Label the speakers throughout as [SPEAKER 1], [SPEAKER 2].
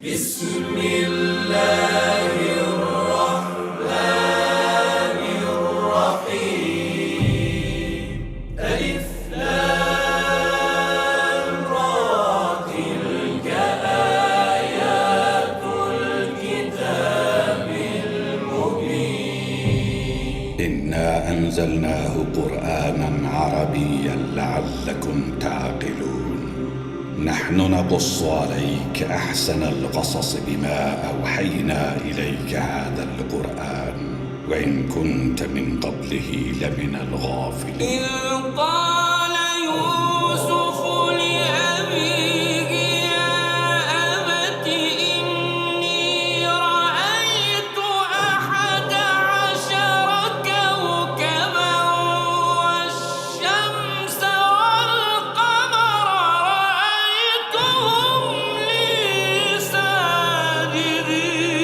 [SPEAKER 1] بسم الله الرحمن الرحيم ألف لام را تلك آيات الكتاب المبين
[SPEAKER 2] إنا أنزلناه قرآنا عربيا لعلكم تعقلون نحن نقص عليك أحسن القصص بما أوحينا إليك هذا القرآن وإن كنت من قبله لمن الغافلين
[SPEAKER 1] إذ قال يوسف لأبيه يا أبت إني رأيت 11 كوكبا والشمس والقمر رأيتهم لي ساجدين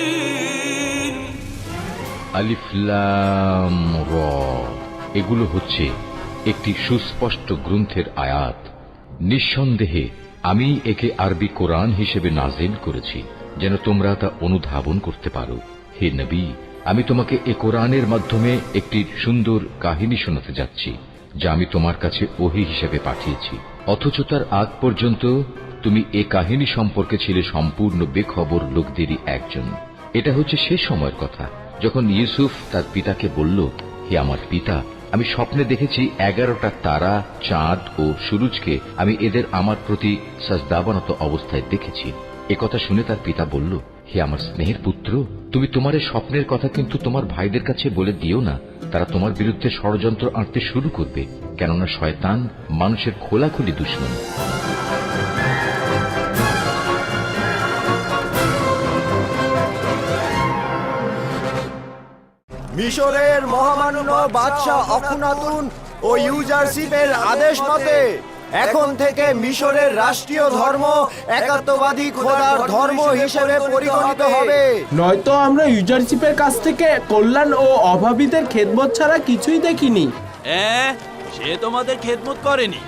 [SPEAKER 3] আলিফ লাম র এগুলো হচ্ছে একটি সুস্পষ্ট গ্রন্থের আয়াত। নিঃসন্দেহে আমি একে আরবি কোরআন হিসেবে নাজিল করেছি যেন তোমরা তা অনুধাবন করতে পারো। হে নবী, আমি তোমাকে এ কোরআনের মাধ্যমে একটি সুন্দর কাহিনী শোনাতে যাচ্ছি যা আমি তোমার কাছে ওহী হিসেবে পাঠিয়েছি, অথচ তার আগ পর্যন্ত তুমি এ কাহিনী সম্পর্কে ছিলে সম্পূর্ণ বেখবর লোকদেরই একজন। এটা হচ্ছে সে সময়ের কথা যখন ইউসুফ তার পিতাকে বলল, হে আমার পিতা, আমি স্বপ্নে দেখেছি 11টা তারা, চাঁদ ও সূরজকে আমি এদের আমার প্রতি সাজদাবনত অবস্থায় দেখেছি। একথা শুনে তার পিতা বলল, হে আমার স্নেহের পুত্র, তুমি তোমার এই স্বপ্নের কথা কিন্তু তোমার ভাইদের কাছে বলে দিও না, তারা তোমার বিরুদ্ধে ষড়যন্ত্র আঁটতে শুরু করবে, কেননা শয়তান মানুষের খোলাখুলি দুশমন।
[SPEAKER 4] মিশরের মহামান্য বাদশাহ অখুনাতুন ও ইউজারশিপের আদেশ মতে এখন থেকে মিশরের রাষ্ট্রীয় ধর্ম একাত্মবাদী খোদার ধর্ম হিসেবে পরিগণিত হবে।
[SPEAKER 5] নয়তো আমরা ইউজারশিপের কাছ থেকে কল্যাণ ও অভাবীদের খেদমত ছাড়া কিছুই দেখিনি।
[SPEAKER 6] সে তোমাদের খেদমত করেনি,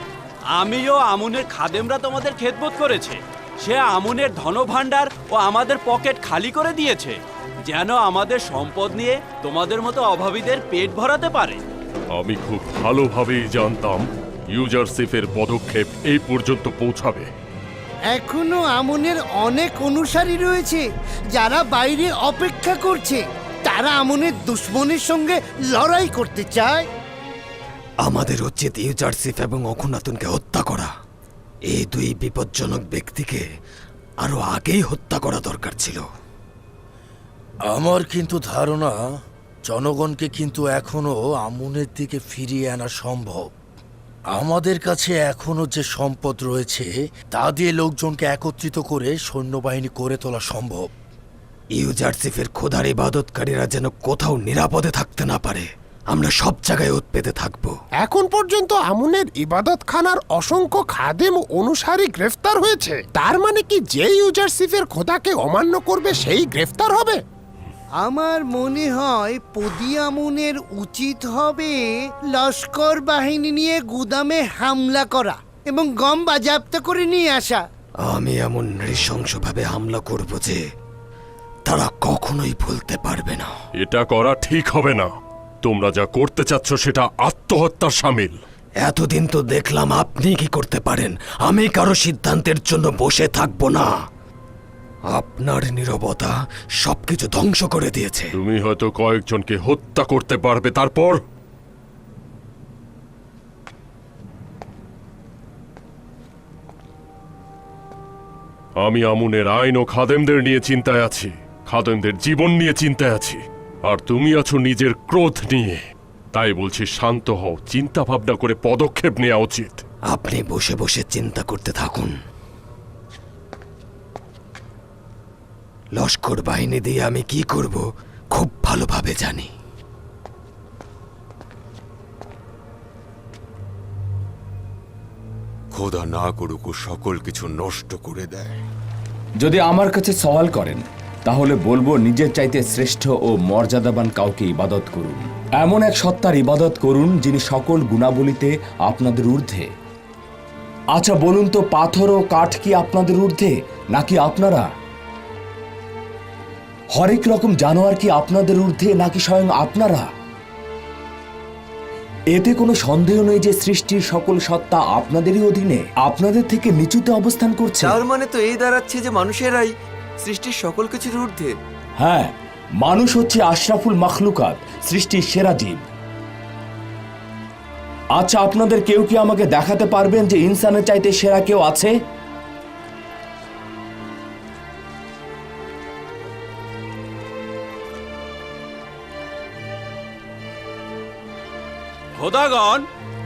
[SPEAKER 6] আমিও আমুনের খাদেমরা তোমাদের খেদমত করেছে। সে আমুনের ধনভাণ্ডার ও আমাদের পকেট খালি করে দিয়েছে যেন আমাদের সম্পদ নিয়ে তোমাদের মতো অভাবীদের পেট ভরাতে পারে।
[SPEAKER 7] আমি খুব ভালোভাবেই জানতাম ইউজারশিপের পদক্ষেপ এই পর্যন্ত পৌঁছাবে।
[SPEAKER 8] এখনো আমনের অনেক অনুসারী রয়েছে যারা বাইরে অপেক্ষা করছে। তারা আমনের দুশ্মনের সঙ্গে লড়াই করতে চায়।
[SPEAKER 4] আমাদের উচিত ইউজারশিপ এবং অখুনাতুনকে হত্যা করা। এই দুই বিপজ্জনক ব্যক্তিকে আরো আগেই হত্যা করা দরকার ছিল।
[SPEAKER 9] আমার কিন্তু ধারণা জনগণকে কিন্তু এখনো আমুনের দিকে ফিরিয়ে আনা সম্ভব। আমাদের কাছে এখনো যে সম্পদ রয়েছে তা দিয়ে লোকজনকে একত্রিত করে সৈন্যবাহিনী করে তোলা সম্ভব।
[SPEAKER 4] ইউজারশিপের খোদার ইবাদতকারীরা যেন কোথাও নিরাপদে থাকতে না পারে। আমরা সব জায়গায় উৎপেতে থাকবো।
[SPEAKER 10] এখন পর্যন্ত আমুনের ইবাদতখানার অসংখ্য খাদেম ও অনুসারী গ্রেফতার হয়েছে। তার মানে কি যে ইউজারশিপের খোদাকে অমান্য করবে সেই গ্রেফতার হবে?
[SPEAKER 8] আমার মনে হয় পদিয়ামুনের উচিত হবে লস্কর বাহিনী নিয়ে গুদামে হামলা করা এবং গম বাজেয়াপ্ত করে নিয়ে আসা।
[SPEAKER 4] আমি এমন নৃশংসভাবে হামলা করব যে তারা কখনোই ভুলতে পারবে না।
[SPEAKER 7] এটা করা ঠিক হবে না। তোমরা যা করতে চাচ্ছ সেটা আত্মহত্যার শামিল।
[SPEAKER 4] এতদিন তো দেখলাম আপনি কি করতে পারেন। আমি কারো সিদ্ধান্তের জন্য বসে থাকবো না। আপনার নীরবতা সবকিছু ধ্বংস করে দিয়েছে।
[SPEAKER 7] তুমি হয়তো কয়েকজনকে হত্যা করতে পারবে, তারপর আমি আমুনের আইন ও খাদেমদের নিয়ে চিন্তায় আছি, খাদেমদের জীবন নিয়ে চিন্তায় আছি, আর তুমি আছো নিজের ক্রোধ নিয়ে। তাই বলছি, শান্ত হও, চিন্তা ভাবনা করে পদক্ষেপ নেওয়া উচিত।
[SPEAKER 4] আপনি বসে বসে চিন্তা করতে থাকুন। লস্কর বাহিনী দিয়ে আমি কি করব খুব ভালোভাবে জানি।
[SPEAKER 11] খোদা না করুক ও সকল কিছু নষ্ট করে দেয়।
[SPEAKER 12] যদি আমার কাছে সওয়াল করেন তাহলে বলবো নিজের চাইতে শ্রেষ্ঠ ও মর্যাদাবান কাউকে ইবাদত করুন। এমন এক সত্তার ইবাদত করুন যিনি সকল গুণাবলীতে আপনাদের ঊর্ধ্বে। আচ্ছা বলুন তো, পাথর ও কাঠ কি আপনাদের ঊর্ধ্বে নাকি আপনারা? হরেক রকম জানোয়ার কি আপনাদের ঊর্ধ্বে নাকি স্বয়ং আপনারা? এতে কোনো সন্দেহ নেই যে সৃষ্টির সকল সত্তা আপনাদেরই অধীনে, আপনাদের থেকে নিচুতে অবস্থান করছে।
[SPEAKER 4] তার মানে তো এই দাঁড়াচ্ছে যে মানুষেরাই সৃষ্টির সকল কিছুর ঊর্ধ্বে।
[SPEAKER 12] হ্যাঁ, মানুষ হচ্ছে আশরাফুল মাখলুকাত, সৃষ্টির সেরা জীব। আচ্ছা, আপনাদের কেউ কি আমাকে দেখাতে পারবেন যে ইনসানের চাইতে সেরা কেউ আছে?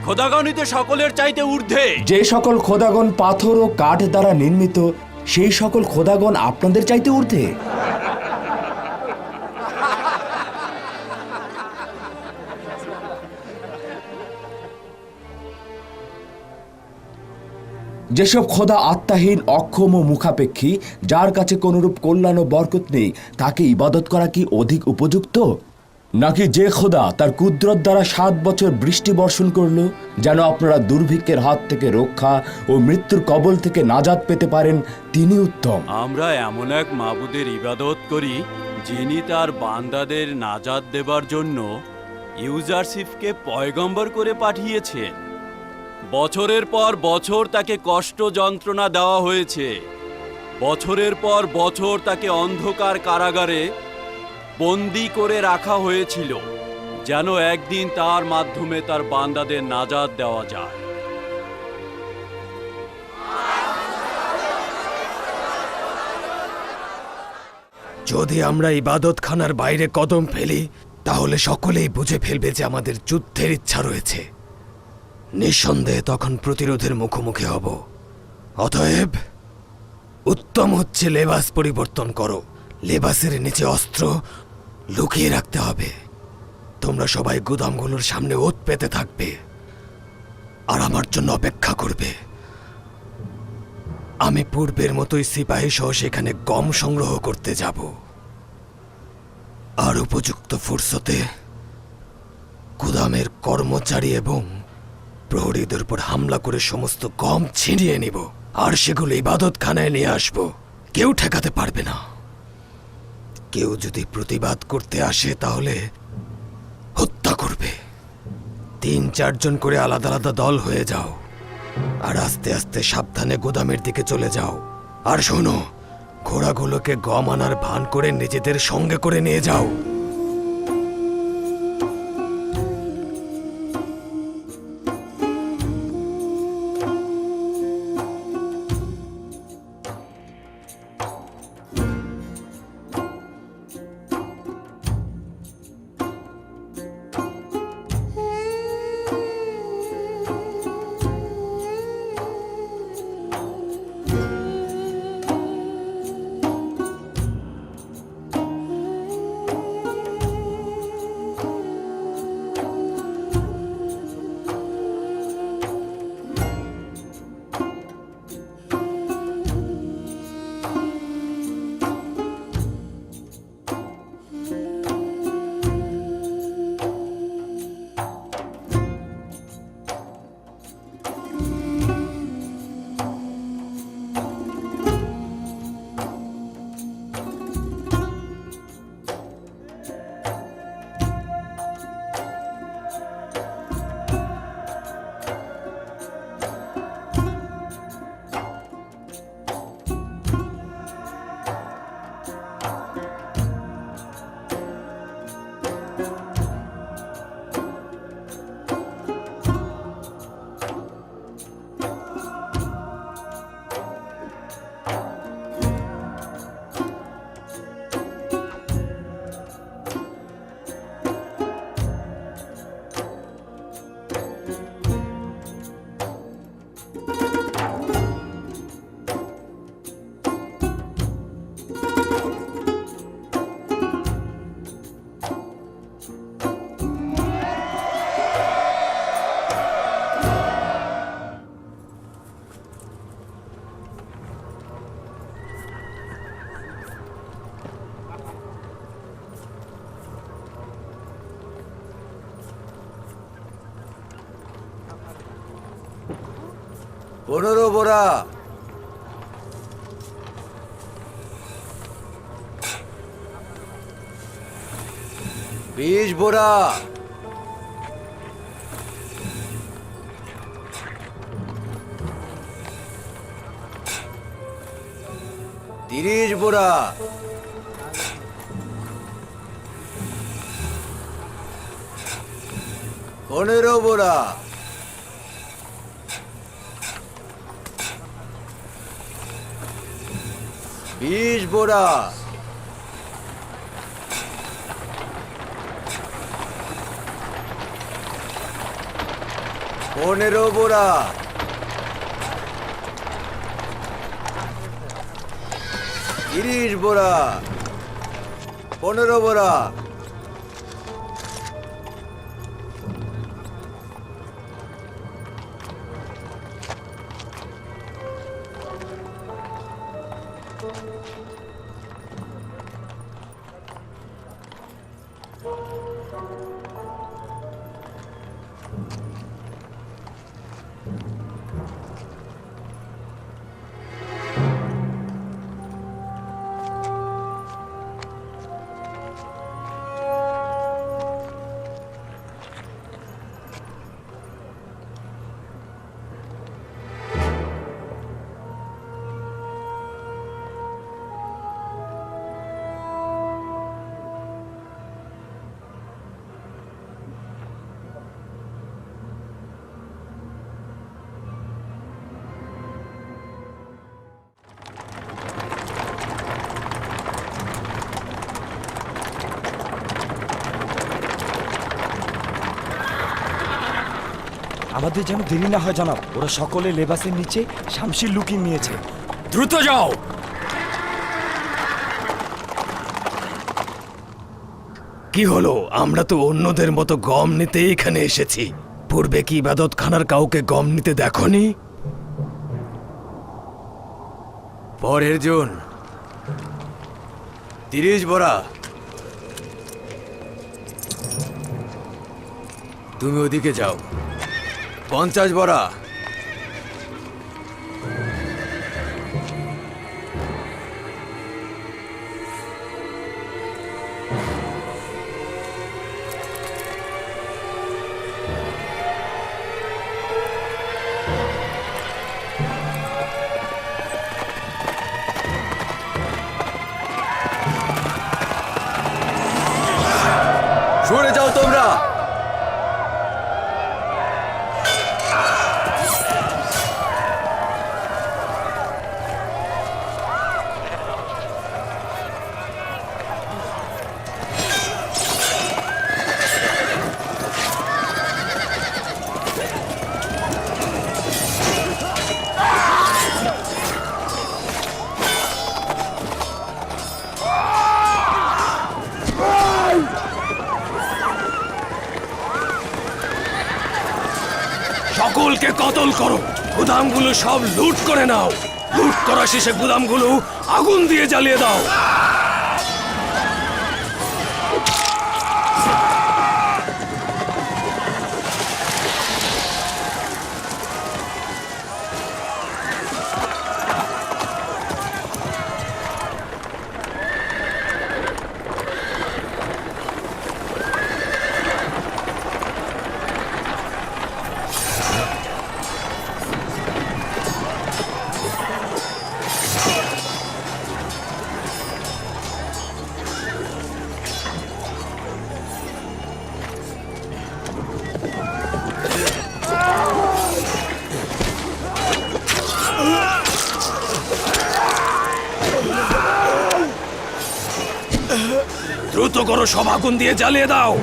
[SPEAKER 6] খোদাগণই তো সকলের চাইতে ঊর্ধ্বে।
[SPEAKER 12] যে সকল খোদাগণ পাথর ও কাঠ দ্বারা নির্মিত, সেই সকল খোদাগণ আপনাদের চাইতে ঊর্ধ্বে। যেসব খোদা আত্মাহীন, অক্ষম ও মুখাপেক্ষী, যার কাছে কোনরূপ কল্যাণ ও বরকত নেই, তাকে ইবাদত করা কি অধিক উপযুক্ত? নাকি যে খোদা তার কুদরত দ্বারা 7 বছর বৃষ্টি বর্ষণ করলো যেন আপনারা দুর্ভিক্ষের হাত থেকে রক্ষা ও মৃত্যুর কবল থেকে নাজাত পেতে পারেন, তিনি উত্তম।
[SPEAKER 6] আমরা এমন এক মাবুদের ইবাদত করি যিনি তার বান্দাদের নাজাত দেবার জন্য ইউজারশিপকে পয়গম্বর করে পাঠিয়েছেন। বছরের পর বছর তাকে কষ্ট যন্ত্রণা দেওয়া হয়েছে, বছরের পর বছর তাকে অন্ধকার কারাগারে বন্দি করে রাখা হয়েছিল যেন একদিন তার মাধ্যমে তার বান্দাদের নাজাত দেওয়া যায়।
[SPEAKER 4] যদি আমরা ইবাদতখানার বাইরে কদম ফেলি তাহলে সকলেই বুঝে ফেলবে যে আমাদের যুদ্ধের ইচ্ছা রয়েছে। নিঃসন্দেহে তখন প্রতিরোধের মুখোমুখি হব। অতএব উত্তম হচ্ছে লেবাস পরিবর্তন করো। লেবাসের নিচে অস্ত্র লুকিয়ে রাখতে হবে। তোমরা সবাই গুদামগুলোর সামনে ওত পেতে থাকবে আর আমার জন্য অপেক্ষা করবে। আমি পূর্বের মতোই সিপাহী সহ সেখানে গম সংগ্রহ করতে যাব আর উপযুক্ত ফুরসতে গুদামের কর্মচারী এবং প্রহরীদের উপর হামলা করে সমস্ত গম ছিনিয়ে নিব আর সেগুলো ইবাদতখানায় নিয়ে আসব। কেউ ঠেকাতে পারবে না। কেউ যদি প্রতিবাদ করতে আসে তাহলে হত্যা করবে। 3-4 জন করে আলাদা আলাদা দল হয়ে যাও আর আস্তে আস্তে সাবধানে গোদামের দিকে চলে যাও। আর শোনো, ঘোড়াগুলোকে গম আনার ভান করে নিজেদের সঙ্গে করে নিয়ে যাও। পনেরো বোরা। 20 বোরা। 30 বোরা। 15 বোরা। 20 বোরা। 15 বোরা। 30 বোরা। 15 বোরা।
[SPEAKER 13] আমাদের যেন দেরি না হয় জনাব, ওরা সকলে লেবাসের নিচে শামশির লুকিয়ে নিয়েছে।
[SPEAKER 9] দ্রুত যাও। কি হলো? আমরা তো অন্যদের মতো গম নিতে এখানে এসেছি। পূর্বে কি ইবাদতখানার কাউকে গম নিতে দেখনি?
[SPEAKER 4] পরের জন 30 বোরা। তুমি ওদিকে যাও। 50 বোরা। 'সরে যাও তোমরা।
[SPEAKER 9] সকলকে কতল করো, গুদামগুলো সব লুট করে নাও। লুট করা শেষে গুদামগুলো আগুন দিয়ে জ্বালিয়ে দাও। দ্রুত করো, সব আগুন দিয়ে জ্বালিয়ে দাও।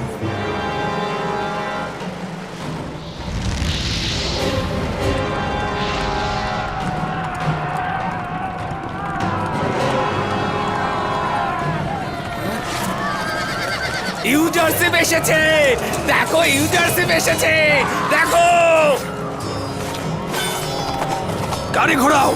[SPEAKER 13] ইউজারশিপ এসেছে, দেখো ইউজারশিপ এসেছে, দেখো।
[SPEAKER 9] গাড়ি ঘোরাও।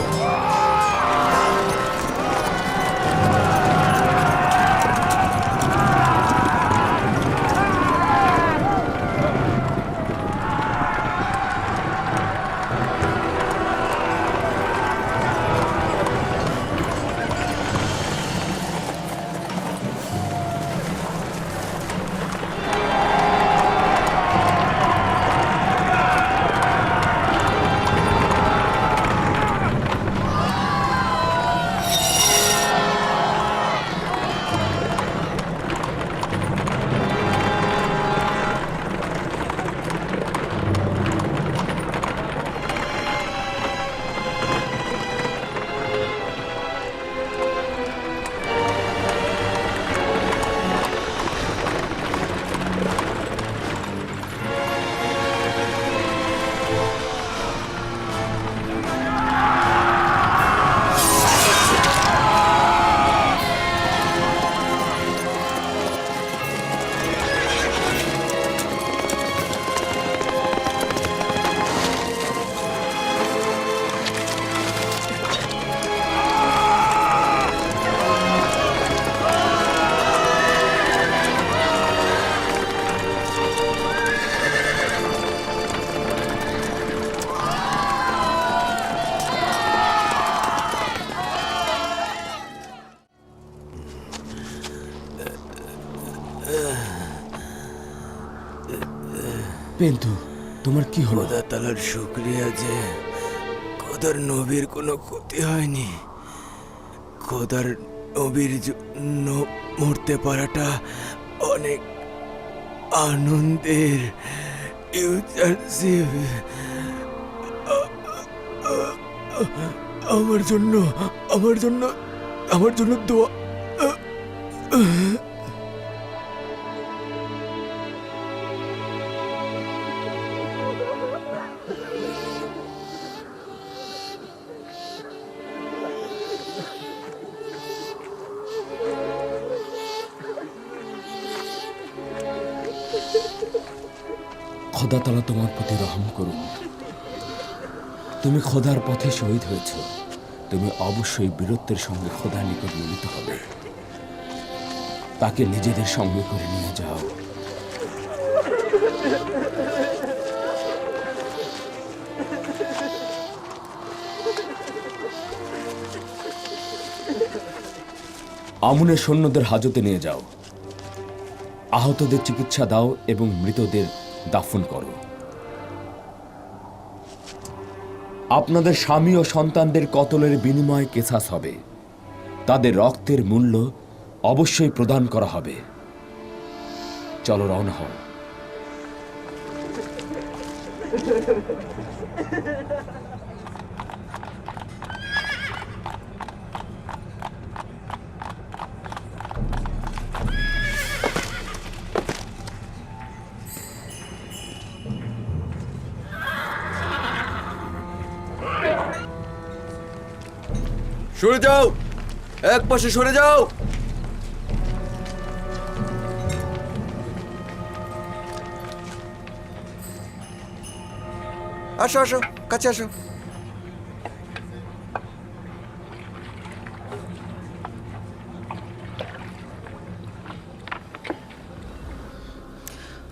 [SPEAKER 12] পেন্তু, তোমার কি হলো?
[SPEAKER 13] খোদা তাআলার শুকরিয়া যে খোদার নবীর কোনো ক্ষতি হয়নি। খোদার নবীর জন্য মরতে পারাটা অনেক আনন্দের। ইউজারশিপ আমার জন্য দোয়া।
[SPEAKER 12] খোদা তাআলা তোমার প্রতি রহম করুন। তুমি খোদার পথে শহীদ হয়েছ। তুমি অবশ্যই বীরত্বের সঙ্গে খোদার নিকট মিলিত হবে। তাকে নিজেদের সঙ্গে করে নিয়ে যাও। আমুনের সৈন্যদের হাজতে নিয়ে যাও। আহতদের চিকিৎসা দাও এবং মৃতদের দাফন করো। আপনাদের স্বামী ও সন্তানদের কতলের বিনিময়ে কেসাস হবে। তাদের রক্তের মূল্য অবশ্যই প্রদান করা হবে। চলো রওনা হও।
[SPEAKER 4] সরে যাও, এক পাশে সরে যাও। আসো আসো, কাছে আসো।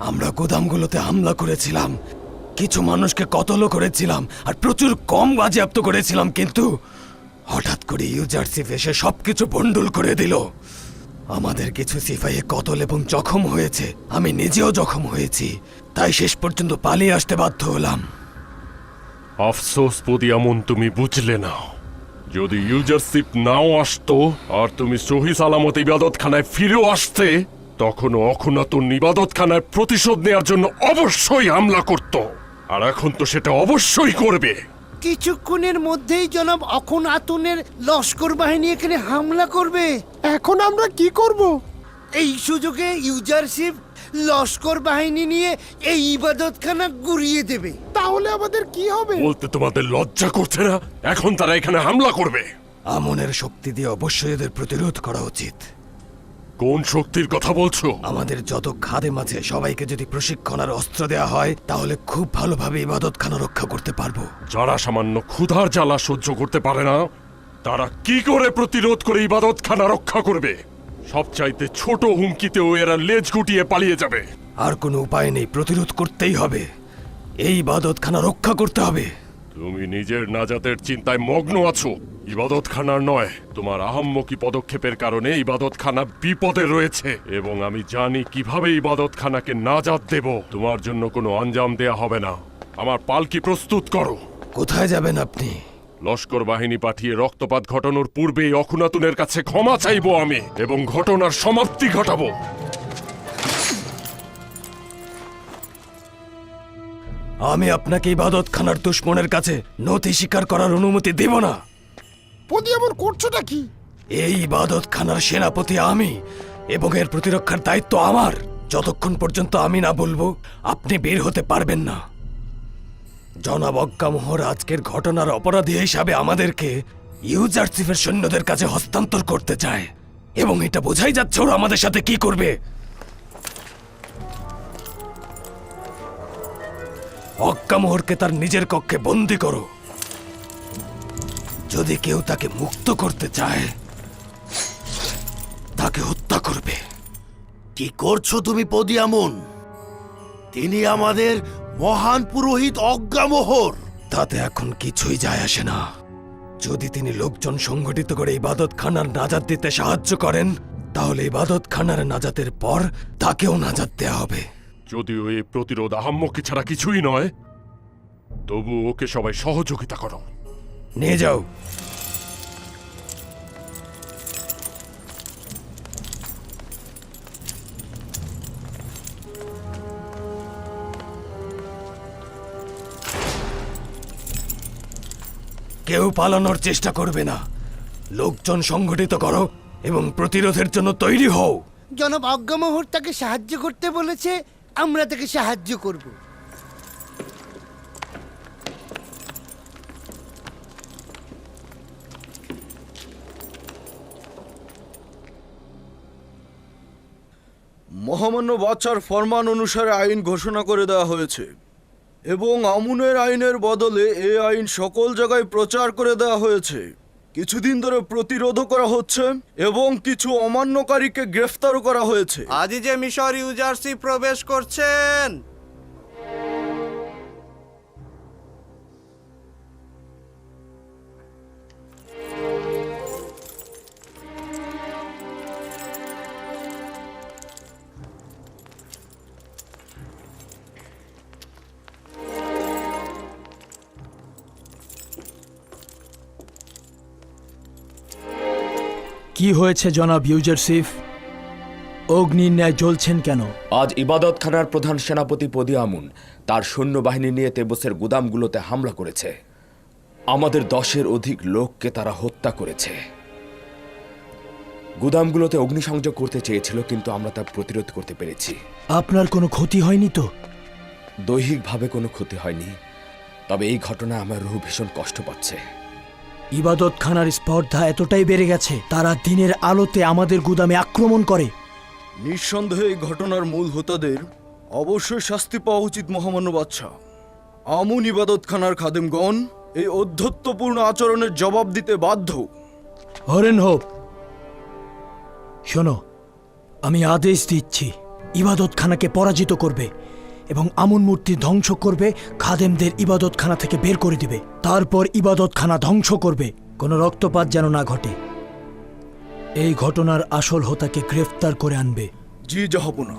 [SPEAKER 13] আমরা গোদামগুলোতে হামলা করেছিলাম, কিছু মানুষকে কতলও করেছিলাম আর প্রচুর কম বাজেয়াপ্ত করেছিলাম, কিন্তু হঠাৎ করে ইউজারশিপ এসে সবকিছু বন্ডুল করে দিল। আমাদের কিছু সিপাহী কতল এবং জখম হয়েছে, আমি নিজেও জখম হয়েছি, তাই শেষ পর্যন্ত পালিয়ে আসতে বাধ্য হলাম।
[SPEAKER 7] আফসোস পদিয়ামন, তুমি বুঝলে না। যদি ইউজারশিপ নাও আসতো আর তুমি সহি সালামত ইবাদতখানায় ফিরেও আসতে, তখনও অখুনাতুন ইবাদতখানায় প্রতিশোধ নেয়ার জন্য অবশ্যই হামলা করত। আর এখন তো সেটা অবশ্যই করবে।
[SPEAKER 8] কিছুক্ষণের মধ্যেই জনাব অখুনাতুনের লস্কর বাহিনী এখানে হামলা করবে।
[SPEAKER 10] এখন আমরা কি করব?
[SPEAKER 8] এই সুযোগে ইউজারশিপ লস্কর বাহিনী নিয়ে এই ইবাদতখানা গুড়িয়ে দেবে।
[SPEAKER 10] তাহলে আমাদের কি হবে?
[SPEAKER 7] বলতে তোমাদের লজ্জা করছে না? এখন তারা এখানে হামলা করবে।
[SPEAKER 13] আমনের শক্তি দিয়ে অবশ্যই এদের প্রতিরোধ করা উচিত।
[SPEAKER 7] কোন শক্তির কথা বলছো?
[SPEAKER 13] আমাদের যত খাদেম আছে সবাইকে যদি প্রশিক্ষণ আর অস্ত্র দেওয়া হয়, তাহলে খুব ভালোভাবে ইবাদতখানা রক্ষা করতে পারবো।
[SPEAKER 7] যারা সামান্য ক্ষুধার জ্বালা সহ্য করতে পারে না, তারা কি করে প্রতিরোধ করে ইবাদতখানা রক্ষা করবে? সবচাইতে ছোট হুমকিতেও এরা লেজ গুটিয়ে পালিয়ে যাবে।
[SPEAKER 13] আর কোনো উপায় নেই, প্রতিরোধ করতেই হবে। এই ইবাদতখানা রক্ষা করতে হবে।
[SPEAKER 7] তুমি নিজের নাজাতের চিন্তায় মগ্ন আছো, ইবাদতখানার নয়। তোমার আহাম্মকি পদক্ষেপের কারণে ইবাদতখানা বিপদে রয়েছে এবং আমি জানি কিভাবে ইবাদতখানাকে নাজাত দেব। তোমার জন্য কোনো আঞ্জাম দেয়া হবে না। আমার পালকি প্রস্তুত করো।
[SPEAKER 13] কোথায় যাবেন আপনি?
[SPEAKER 7] লস্কর বাহিনী পাঠিয়ে রক্তপাত ঘটানোর পূর্বেই অখুনাতুনের কাছে ক্ষমা চাইবো আমি এবং ঘটনার সমাপ্তি ঘটাবো।
[SPEAKER 13] আমি আপনাকে ইবাদতখানার দুশমনের কাছে নথি স্বীকার করার অনুমতি দেব না।
[SPEAKER 10] পদিয়ামন করছোটা কি?
[SPEAKER 13] এই ইবাদতখানার সেনাপতি আমি এবং এর প্রতিরক্ষার দায়িত্ব আমার। যতক্ষণ পর্যন্ত আমি না বলবো, আপনি বের হতে পারবেন না। জনাব অজ্ঞামোহর আজকের ঘটনার অপরাধী হিসাবে আমাদেরকে ইউজারশিপের সৈন্যদের কাছে হস্তান্তর করতে চায় এবং এটা বোঝাই যাচ্ছে ওরা আমাদের সাথে কি করবে। অজ্ঞামোহরকে তার নিজের কক্ষে বন্দি করো। যদি কেউ তাকে মুক্ত করতে চায়, তাকে হত্যা করবে।
[SPEAKER 9] কি করছো তুমি পদিয়ামন? তিনি আমাদের মহান পুরোহিত অজ্ঞামোহর।
[SPEAKER 13] তাতে এখন কিছুই যায় আসে না। যদি তিনি লোকজন সংগঠিত করে ইবাদতখানার নাজাত দিতে সাহায্য করেন, তাহলে ইবাদতখানার নাজাতের পর তাকেও নাজাত দেয়া হবে।
[SPEAKER 7] যদিও এই প্রতিরোধ আহাম্মকি ছাড়া কিছুই নয়, তবু ওকে সবাই সহযোগিতা করো।
[SPEAKER 13] নিয়ে যাও। কেউ পালানোর চেষ্টা করবে না। লোকজন সংগঠিত করো এবং প্রতিরোধের জন্য তৈরি হও।
[SPEAKER 8] জনাব অজ্ঞামোহর তাকে সাহায্য করতে বলেছে, আমরা তাকে সাহায্য করব।
[SPEAKER 4] মহামান্য বাদশার ফরমান অনুসারে আইন ঘোষণা করে দেওয়া হয়েছে এবং আমুনের আইনের বদলে এই আইন সকল জায়গায় প্রচার করে দেওয়া হয়েছে। কিছুদিন ধরে প্রতিরোধও করা হচ্ছে এবং কিছু অমান্যকারীকে গ্রেফতারও করা হয়েছে।
[SPEAKER 14] আজই যে মিশর ইউজারসি প্রবেশ করছেন।
[SPEAKER 15] কি হয়েছে জনাব ইউজারসিফ? অগ্নির ন্যায় জ্বলছেন কেন?
[SPEAKER 12] আজ ইবাদতখানার প্রধান সেনাপতি পদি আমুন তার সৈন্যবাহিনী নিয়ে তেবসের গুদামগুলোতে হামলা করেছে। আমাদের 10-এর অধিক লোককে তারা হত্যা করেছে। গুদামগুলোতে অগ্নিসংযোগ করতে চেয়েছিল, কিন্তু আমরা তা প্রতিরোধ করতে পেরেছি।
[SPEAKER 15] আপনার কোনো ক্ষতি হয়নি তো?
[SPEAKER 12] দৈহিকভাবে কোনো ক্ষতি হয়নি, তবে এই ঘটনায় আমার রুহ ভীষণ কষ্ট পাচ্ছে।
[SPEAKER 15] ইবাদতখানার স্পর্ধা এতটাই বেড়ে গেছে, তারা দিনের আলোতে আমাদের গুদামে আক্রমণ করে।
[SPEAKER 4] নিঃসন্দেহে এই ঘটনার মূল হোতাদের অবশ্যই শাস্তি পাওয়া উচিত মহামান্য বাদশা। আমুন ইবাদতখানার খাদেমগণ এই অধ্যত্বপূর্ণ আচরণের জবাব দিতে বাধ্য।
[SPEAKER 15] হরেন হোপ, শোনো, আমি আদেশ দিচ্ছি, ইবাদতখানাকে পরাজিত করবে এবং আমুন মূর্তি ধ্বংস করবে, খাদেমদের ইবাদতখানা থেকে বের করে দিবে। তারপর ইবাদতখানা ধ্বংস করবে, কোনো রক্তপাত যেন না ঘটে। এই ঘটনার আসল হোতাকে গ্রেফতার করে আনবে।
[SPEAKER 4] জি জাহাপনা,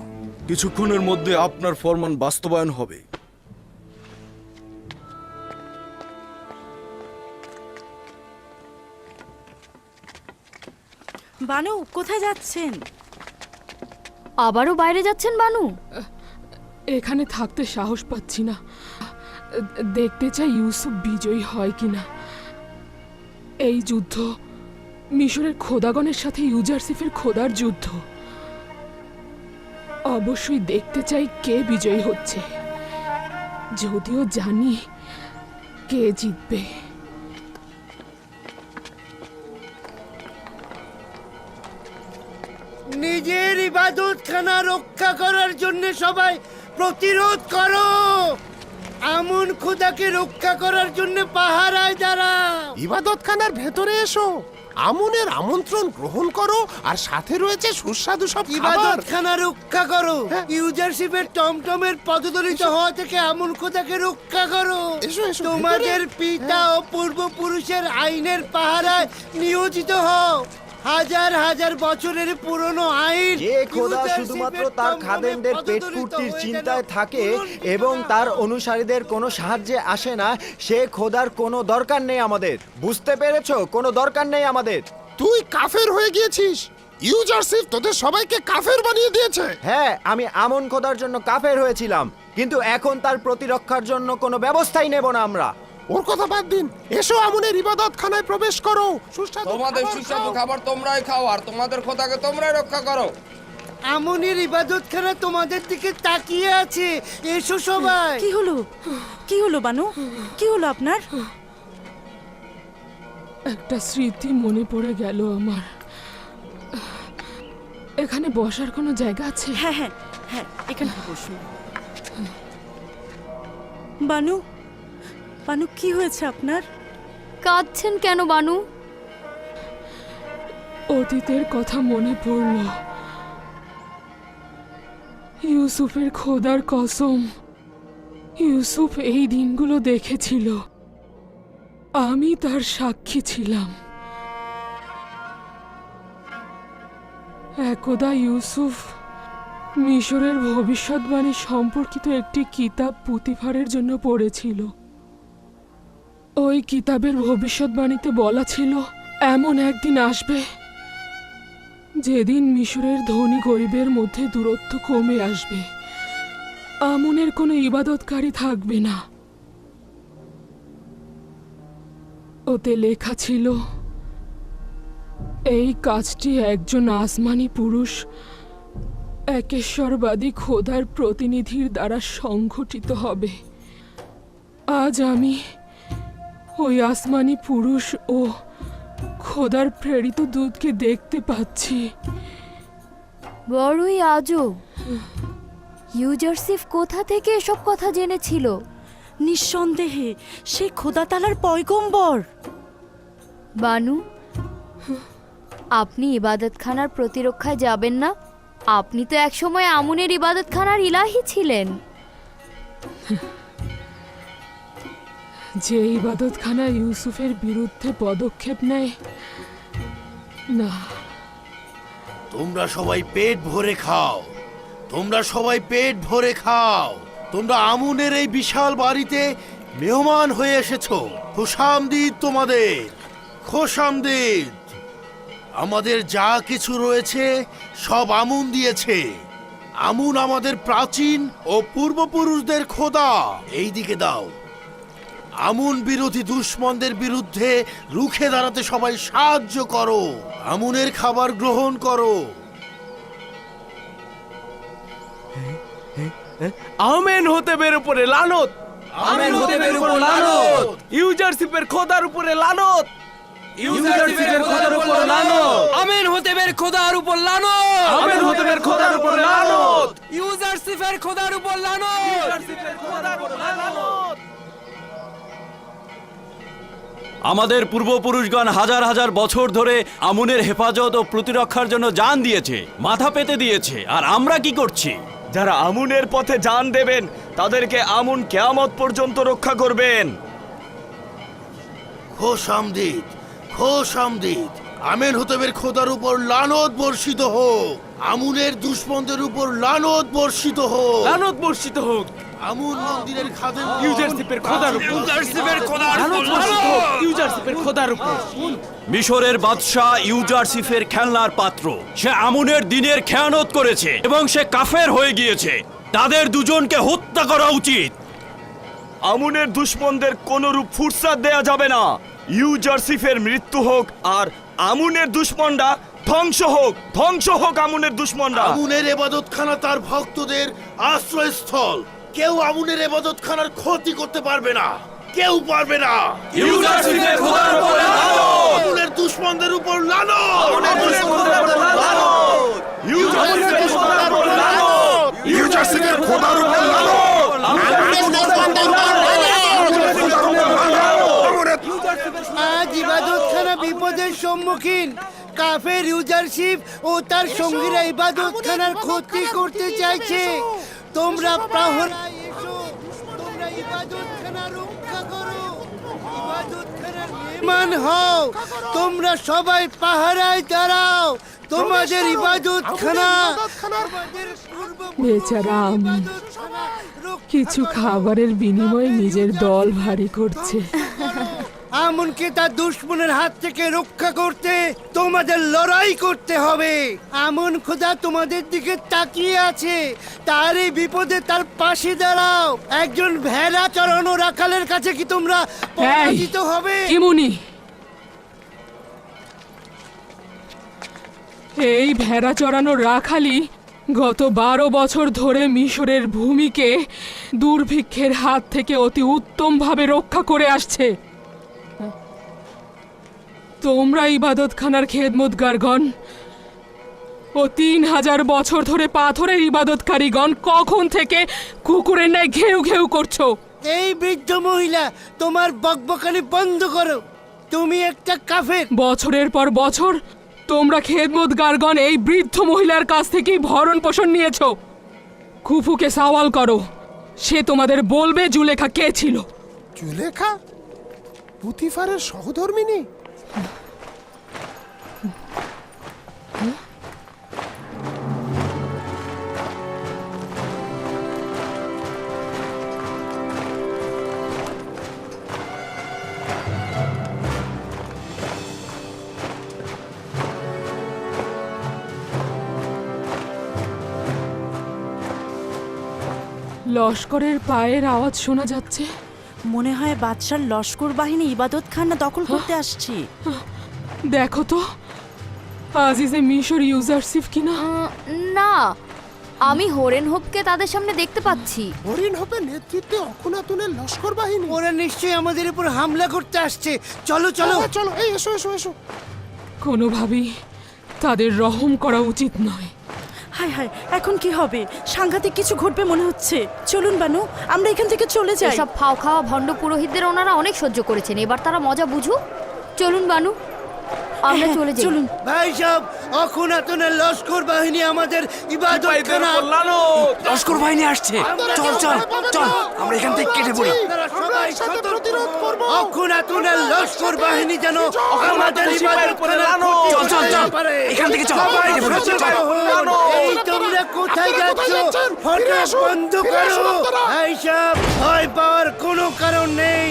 [SPEAKER 4] কিছুক্ষণের মধ্যে আপনার ফরমান বাস্তবায়ন হবে।
[SPEAKER 16] বানু, কোথায় যাচ্ছেন?
[SPEAKER 17] আবারও বাইরে যাচ্ছেন বানু?
[SPEAKER 18] এখানে থাকতে সাহস পাচ্ছি না। দেখতে চাই ইউসুফ বিজয়ী হয় কিনা। এই যুদ্ধ মিশরের খোদাগণের সাথে ইউজারসিফের খোদার যুদ্ধ। অবশ্যই দেখতে চাই কে বিজয়ী হচ্ছে, যদিও জানি কে জিতবে।
[SPEAKER 8] নিজের ইবাদতখানা রক্ষা করার জন্য সবাই প্রতিরোধ করো। আমুন খোদাকে রক্ষা করার জন্য পাহারায় দাঁড়াও।
[SPEAKER 10] ইবাদতখানার ভেতরে এসো, আমুনের আমন্ত্রণ গ্রহণ করো, আর সাথে রয়েছে সুস্বাদু সব খাবার।
[SPEAKER 8] ইবাদতখানা রক্ষা করো। ইউজারশিপের টমটমের পদদলিত হওয়া থেকে আমুন খোদাকে রক্ষা করো। তোমাদের পিতা ও পূর্বপুরুষের আইনের পাহারায় নিয়োজিত হও। হাজার হাজার বছরের পুরনো আইন।
[SPEAKER 4] যে খোদা শুধুমাত্র তার খাদেমদের পেট পূর্তির চিন্তায় থাকে এবং তার অনুসারীদের কোনো সাহায্যে আসে না, সে খোদার কোনো দরকার নেই আমাদের। বুঝতে পেরেছো? কোনো দরকার নেই আমাদের।
[SPEAKER 10] তুই কাফের হয়ে গিয়েছিস। ইউজারসিফ তোদের সবাইকে কাফের বানিয়ে দিয়েছে।
[SPEAKER 4] হ্যাঁ, আমি আমন খোদার জন্য কাফের হয়েছিলাম, কিন্তু এখন তার প্রতিরক্ষার জন্য কোনো ব্যবস্থাই নেব না আমরা।
[SPEAKER 10] ওর কথা বাদ দিন, এসো আমুনের ইবাদতখানায় প্রবেশ করো।
[SPEAKER 19] তোমাদের সুস্বাদু খাবার তোমরাই খাও, আর তোমাদের খোদাকে তোমরাই রক্ষা করো।
[SPEAKER 8] আমুনের ইবাদতখানা তোমাদের দিকে তাকিয়ে আছে। এসো সবাই।
[SPEAKER 16] কি হলো? কি হলো বানু? কি হলো আপনার?
[SPEAKER 18] একটা স্মৃতি মনে পড়ে গেল আমার। এখানে বসার কোনো জায়গা আছে?
[SPEAKER 16] হ্যাঁ হ্যাঁ হ্যাঁ, এখানে বসুন। বানু, বানু, কি হয়েছে আপনার?
[SPEAKER 17] কাঁদছেন কেন বানু?
[SPEAKER 18] অতীতের কথা মনে পড়ল। ইউসুফের খোদার কসম, ইউসুফ এই দিনগুলো দেখেছিল, আমি তার সাক্ষী ছিলাম। একদা ইউসুফ মিশরের ভবিষ্যৎবাণী সম্পর্কিত একটি কিতাব পুতিফারের জন্য পড়েছিল। ওই কিতাবের ভবিষ্যৎবাণীতে বলা ছিল এমন একদিন আসবে যেদিন মিশরের ধনী গরিবের মধ্যে দূরত্ব কমে আসবে, আমুনের কোনো ইবাদতকারী থাকবে না। ওতে লেখা ছিল এই কাজটি একজন আসমানি পুরুষ একেশ্বরবাদী খোদার প্রতিনিধির দ্বারা সংঘটিত হবে। আজ আমি ওই আসমানি পুরুষ ও খোদার প্রেরিত দূতকে দেখতে পাচ্ছি।
[SPEAKER 17] বড়ই আজব, ইউজারসিফ কোথা থেকে এসব কথা জেনেছিল?
[SPEAKER 16] নিঃসন্দেহে সে খোদা তালার পয়গম্বর।
[SPEAKER 17] বানু, আপনি ইবাদতখানার প্রতিরক্ষায় যাবেন না? আপনি তো একসময় আমুনের ইবাদতখানার ইলাহি ছিলেন।
[SPEAKER 18] যে ইবাদতখানা ইউসুফের বিরুদ্ধে পদক্ষেপ নেয় না।
[SPEAKER 9] তোমরা সবাই পেট ভরে খাও, তোমরা সবাই পেট ভরে খাও। তোমরা আমুনের এই বিশাল বাড়িতে মেহমান হয়ে এসেছো। খোশামদিদ তোমাদের, খোশামদিদ। আমাদের যা কিছু রয়েছে সব আমুন দিয়েছে। আমুন আমাদের প্রাচীন ও পূর্বপুরুষদের খোদা। এই দিকে দাও। আমুন বিরোধী দুশমনদের বিরুদ্ধে রুখে দাঁড়াতে সবাই সাহায্য করো। আমুনের খাবার গ্রহণ করো।
[SPEAKER 5] আমেন হতেবের উপরে লানত,
[SPEAKER 13] আমেন হতেবের উপর লানত,
[SPEAKER 5] ইউজারশিপের খোদার উপরে লানত,
[SPEAKER 13] ইউজারশিপের খোদার উপর লানত, আমেন হতেবের খোদার উপর লানত,
[SPEAKER 5] আমেন হতেবের খোদার উপর লানত,
[SPEAKER 13] ইউজারশিপের খোদার উপর লানত,
[SPEAKER 5] ইউজারশিপের খোদার উপর লানত।
[SPEAKER 6] আমাদের পূর্বপুরুষগণ হাজার হাজার বছর ধরে আমুনের হেফাজত ও প্রতিরক্ষার জন্য জান দিয়েছে, মাথা পেতে দিয়েছে। আর আমরা কি করছি?
[SPEAKER 13] যারা আমুনের পথে জান দেবেন তাদেরকে আমুন কিয়ামত পর্যন্ত রক্ষা করবেন।
[SPEAKER 9] খোশামদিদ, খোশামদিদ। আমেন হতেবের খোদার উপর লানত বর্ষিত হোক। আমুনের দুশমনদের উপর লানত বর্ষিত হোক,
[SPEAKER 5] লানত বর্ষিত হোক।
[SPEAKER 9] আমুন মন্দিরের খাদেম
[SPEAKER 5] ইউজারশিপের খোদার উপর,
[SPEAKER 13] ইউজারশিপের খোদার উপর
[SPEAKER 5] বর্ষিত হোক। ইউজারশিপের খোদার উপর।
[SPEAKER 6] মিশরের বাদশাহ ইউজারশিফের খেলনার পাত্র। সে আমুনের দিনের খেয়ানত করেছে এবং সে কাফের হয়ে গিয়েছে। তাদের দুজনকে হত্যা করা উচিত।
[SPEAKER 13] আমুনের দুশমনদের কোন রূপ ফুরসাত দেয়া যাবে না। ইউজারশিফের মৃত্যু হোক আর আমুনের দুশমনরা ধ্বংস হোক, ধ্বংস হোক আমুনের দুশমনরা।
[SPEAKER 9] আমুনের ইবাদতখানা তার ভক্তদের আশ্রয়স্থল। কেউ আমুনের ইবাদতখানার ক্ষতি করতে পারবে না, কেউ পারবে না।
[SPEAKER 13] ইউজারশিফের খোদার উপর লানত,
[SPEAKER 9] আমুনের দুশমনদের উপর লানত,
[SPEAKER 13] আমুনের দুশমনদের উপর লানত, ইউজারশিফের খোদার উপর লানত,
[SPEAKER 10] ইউজারশিপের খোদার উপর লানত।
[SPEAKER 8] আজ ইবাদতখানা বিপদের সম্মুখীন। কাফের ইউজারশিপ ও তার সঙ্গীরা ইবাদতখানার ক্ষতি করতে চাইছে। তোমরা প্রহরায় এসো, তোমরা ইবাদতখানা রক্ষা করো, ইবাদতখানার মেহমান হও। তোমরা সবাই পাহারায় দাঁড়াও। তোমাদের ইবাদতখানা,
[SPEAKER 18] বেচারা আমুন কিছু খাবারের বিনিময়ে নিজের দল ভারী করছে।
[SPEAKER 8] আমুনকে তার দুশমনের হাত থেকে রক্ষা করতে তোমাদের লড়াই করতে হবে। আমুন খোদা তোমাদের দিকে তাকিয়ে আছে। তার এই বিপদে তার পাশে দাঁড়াও। একজন ভেড়া চড়ানো রাখালের কাছে কি তোমরা পরাজিত হবে?
[SPEAKER 18] কিমুনি, এই ভেড়া চড়ানো রাখালি গত 12 বছর ধরে মিশরের ভূমিকে দুর্ভিক্ষের হাত থেকে অতি উত্তমভাবে রক্ষা করে আসছে। তোমরা ইবাদতখানার খেদমতগারগণ ও 3000 বছর ধরে পাথরের ইবাদতকারীগণ কখন থেকে কুকুরের ন্যায় ঘেউ ঘেউ করছো?
[SPEAKER 8] এই বৃদ্ধ মহিলা, তোমার বকবকানি বন্ধ করো। তুমি একটা কাফের।
[SPEAKER 18] বছরের পর বছর তোমরা খেদমতগারগণ এই বৃদ্ধ মহিলার কাছ থেকেই ভরণ পোষণ নিয়েছো। খুফুকে সওয়াল করো, সে তোমাদের বলবে জুলেখা কে ছিল।
[SPEAKER 10] জুলেখা পুতিফারের সহধর্মিনী?
[SPEAKER 18] লস্করের পায়ের আওয়াজ শোনা যাচ্ছে।
[SPEAKER 16] মনে হয় বাদশার লস্কর বাহিনী ইবাদতখানা দখল করতে আসছে।
[SPEAKER 18] দেখো তো আজিজে মিশর ইউজারসিফ কিনা।
[SPEAKER 17] না, আমি হরেন হোপকে তাদের সামনে দেখতে পাচ্ছি।
[SPEAKER 10] হরিণ হোপের নেতৃত্বে অখুনাতুনের লস্কর বাহিনী।
[SPEAKER 8] ওরা নিশ্চয়ই আমাদের উপর হামলা করতে আসছে। চলো চলো
[SPEAKER 10] চলো, এই এসো এসো এসো।
[SPEAKER 18] কোনোভাবেই তাদের রহম করা উচিত নয়।
[SPEAKER 16] হায় হায়, এখন কি হবে? সাংঘাতিক কিছু ঘটবে মনে হচ্ছে। চলুন বানু, আমরা এখান থেকে চলে যাই।
[SPEAKER 17] সব ফাও খাওয়া ভণ্ড পুরোহিতদের ওনারা অনেক সহ্য করেছেন, এবার তারা মজা বুঝুক। চলুন বানু, আমরা চলে যাই।
[SPEAKER 16] চলুন
[SPEAKER 8] ভাই সব, অখুনাতুনের লস্কর বাহিনী আমাদের ইবাদতখানা।
[SPEAKER 13] লস্কর বাহিনী আসছে। চল চল চল, আমরা এখান থেকে কেটে পড়ি।
[SPEAKER 8] সবাই প্রতিরোধ করব। অখুনাতুনের লস্কর বাহিনী যেন আমাদের ইবাদতখানা।
[SPEAKER 13] চল চল চল, এখান থেকে চল।
[SPEAKER 8] এই তোমরা কোথায় যাচ্ছ? হঠাৎ বন্ধ করো। ভাই সব, ভয় পাওয়ার কোনো কারণ নেই।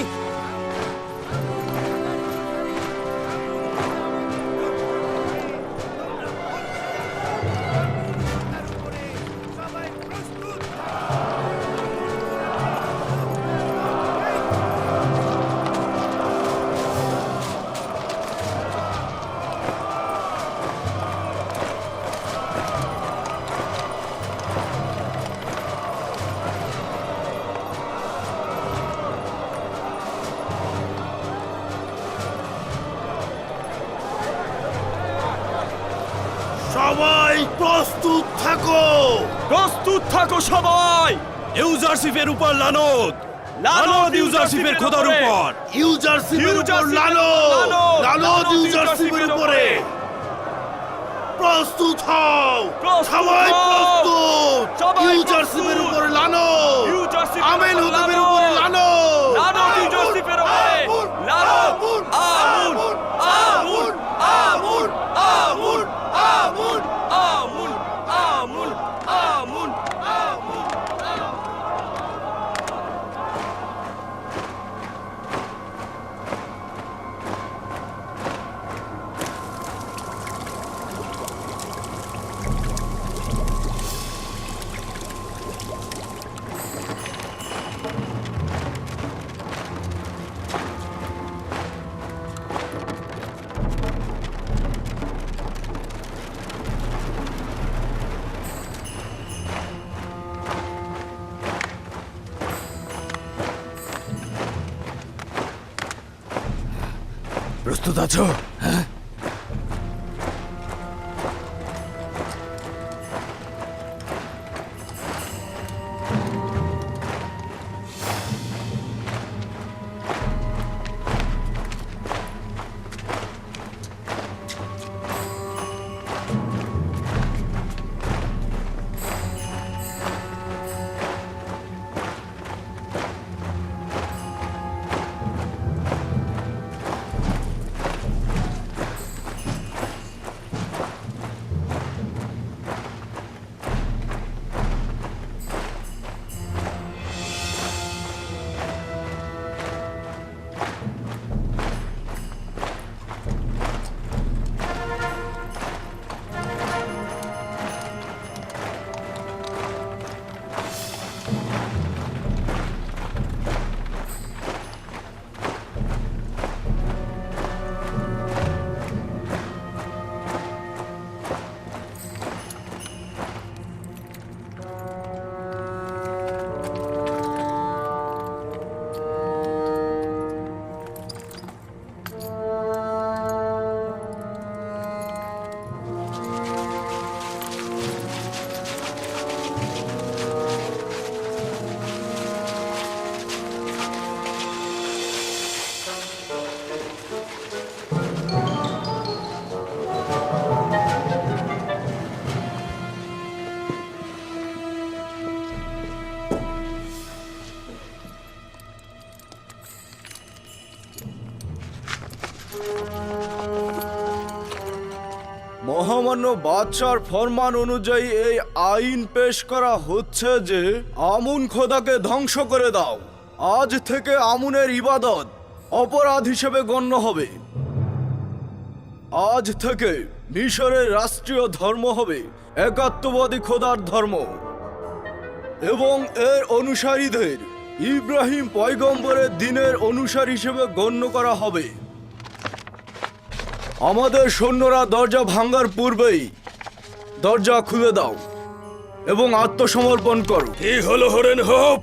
[SPEAKER 9] সবাই প্রস্তুত থাকো।
[SPEAKER 6] প্রস্তুত থাকো সবাই। ইউজারশিপের উপর লানত, লানত ইউজারশিপের খোদার উপর।
[SPEAKER 9] ইউজারশিপের উপর লানত, লানত ইউজারশিপের উপরে। প্রস্তুত হও, সবাই প্রস্তুত। ইউজারশিপের উপর লানত, আমেন হুদাবের উপর লানত,
[SPEAKER 6] লানত ইউজারশিপের উপরে লানত। আমুন আমুন আমুন আমুন আমুন আমুন আমুন আমুন আমুন।
[SPEAKER 13] প্রস্তুত আছো? হ্যাঁ,
[SPEAKER 4] মহামান্য বাদশার ফরমান অনুযায়ী এই আইন পেশ করা হচ্ছে যে আমুন খোদাকে ধ্বংস করে দাও। আজ থেকে আমুনের ইবাদত অপরাধ হিসেবে গণ্য হবে। আজ থেকে মিশরের রাষ্ট্রীয় ধর্ম হবে একাত্মবাদী খোদার ধর্ম। এবং এর অনুসারীদের ইব্রাহিম পয়গম্বরের দিনের অনুসারী হিসেবে গণ্য করা হবে। আমাদের সৈন্যরা দরজা ভাঙার পূর্বেই দরজা খুলে দাও এবং আত্মসমর্পণ করো।
[SPEAKER 13] কি হলো হরেন হোপ?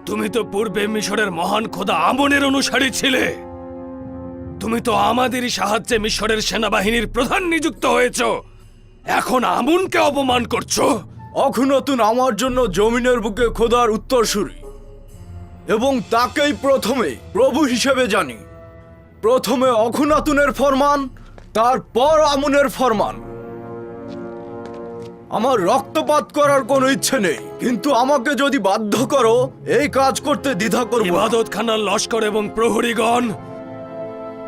[SPEAKER 13] তুমি তো পূর্বে মিশরের মহান খোদা আমনের অনুসারী ছিলে। তুমি তো আমাদেরই সাহায্যে মিশরের সেনাবাহিনীর প্রধান নিযুক্ত হয়েছ। এখন আমনকে অপমান করছো।
[SPEAKER 4] অখুনাতুন আমার জন্য জমিনের বুকে খোদার উত্তরসূরি এবং তাকেই প্রথমে প্রভু হিসেবে জানি। প্রথমে অখুনাতুনের ফরমান, তারপর আমনের ফরমান। আমার রক্তপাত করার কোনো ইচ্ছে নেই, কিন্তু আমাকে যদি বাধ্য করো এই কাজ করতে দ্বিধা করব।
[SPEAKER 13] ইবাদত খানার লস্কর এবং প্রহরীগণ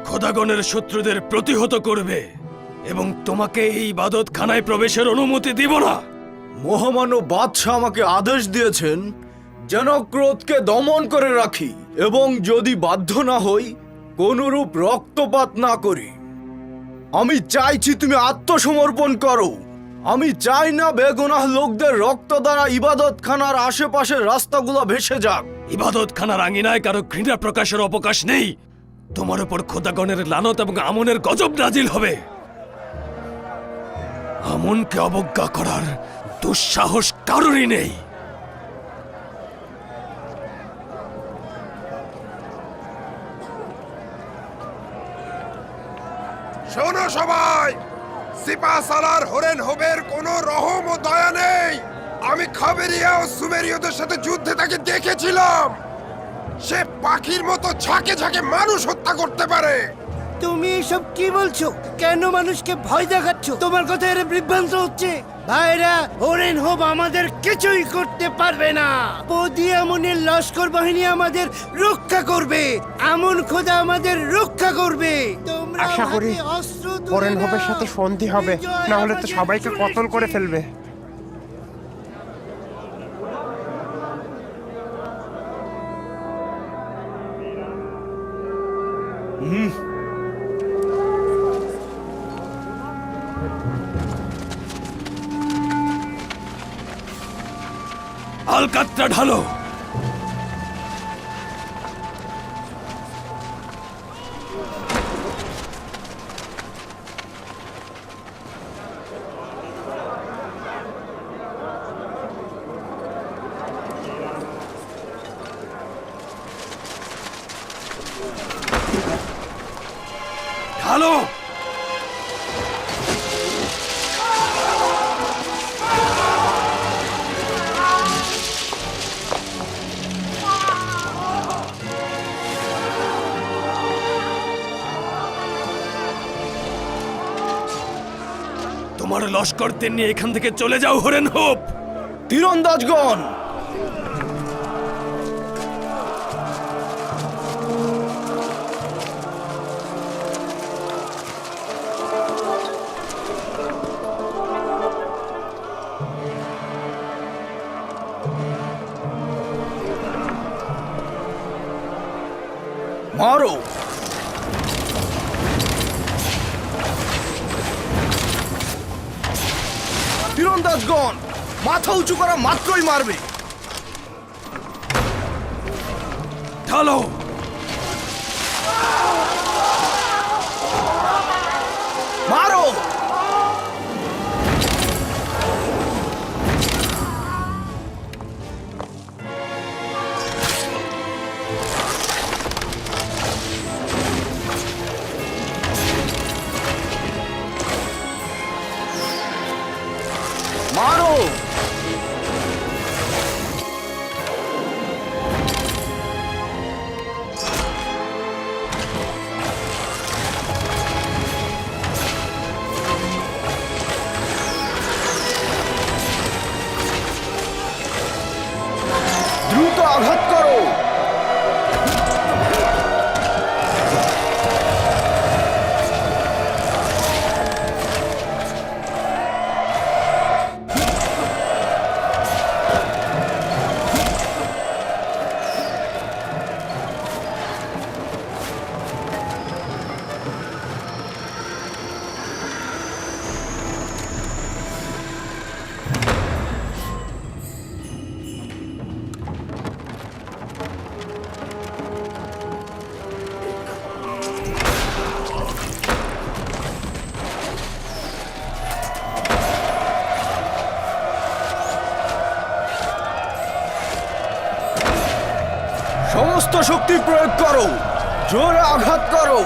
[SPEAKER 13] খোদাগণের শত্রুদের প্রতিহত করবে এবং তোমাকে এই ইবাদত খানায় প্রবেশের অনুমতি দিব না।
[SPEAKER 4] মহামান্য বাদশাহ আমাকে আদেশ দিয়েছেন যেন ক্রোধকে দমন করে রাখি এবং যদি বাধ্য না হই কোনরূপ রক্তপাত না করি। আমি চাইছি তুমি আত্মসমর্পণ করো। আমি চাই না বেগুনাহ লোকদের রক্ত দ্বারা ইবাদতখানার আশেপাশের রাস্তাগুলো ভেসে যাক।
[SPEAKER 13] ইবাদতখানার আঙিনায় কারো ঘৃণা প্রকাশের অবকাশ নেই। তোমার উপর খোদাগণের লানত এবং আমনের গজব নাজিল হবে। আমনকে অবজ্ঞা করার দুঃসাহস কারোরই নেই।
[SPEAKER 11] শোনো সবাই, সিপাহসালার হরেন হোবের কোনো রহম ও দয়া নেই। আমি খাবেরিয়া ও সুমেরীয়দের সাথে যুদ্ধে তাকে দেখেছিলাম। সে পাখির মতো ঝাঁকে ঝাঁকে মানুষ হত্যা করতে পারে।
[SPEAKER 8] তুমি এসব কি বলছো? কেন মানুষকে ভয় দেখাচ্ছ? তোমার কথা এর বিভ্রান্ত হচ্ছে। ভাইরা, হরেন হোব আমাদের কিছুই করতে পারবে না। বদি আমনের লস্কর বাহিনী আমাদের রক্ষা করবে। আমন খোদা আমাদের রক্ষা করবে। তোমরা
[SPEAKER 10] আশা করি
[SPEAKER 8] হাতে অস্ত্র তুলে
[SPEAKER 10] হরেন হোবের
[SPEAKER 8] নাও।
[SPEAKER 10] সাথে সন্ধি হবে,
[SPEAKER 8] বিজয়
[SPEAKER 10] না হলে তো
[SPEAKER 8] আমাদের
[SPEAKER 10] সবাইকে
[SPEAKER 8] জয়।
[SPEAKER 10] কতল করে ফেলবে।
[SPEAKER 13] আলকাত্রা ঢালো। ঢালো। তোমার লস্করদের নিয়ে এখান থেকে চলে যাও হরেন হোপ।
[SPEAKER 4] তীরন্দাজগণ, মারো। তীরন্দাজগণ, মাথা উঁচু করা মাত্রই মারবে।
[SPEAKER 13] ঢালো।
[SPEAKER 4] মারো। মারো। দ্রুত আঘাত করো। সমস্ত শক্তি প্রয়োগ করো, জোরে আঘাত করো।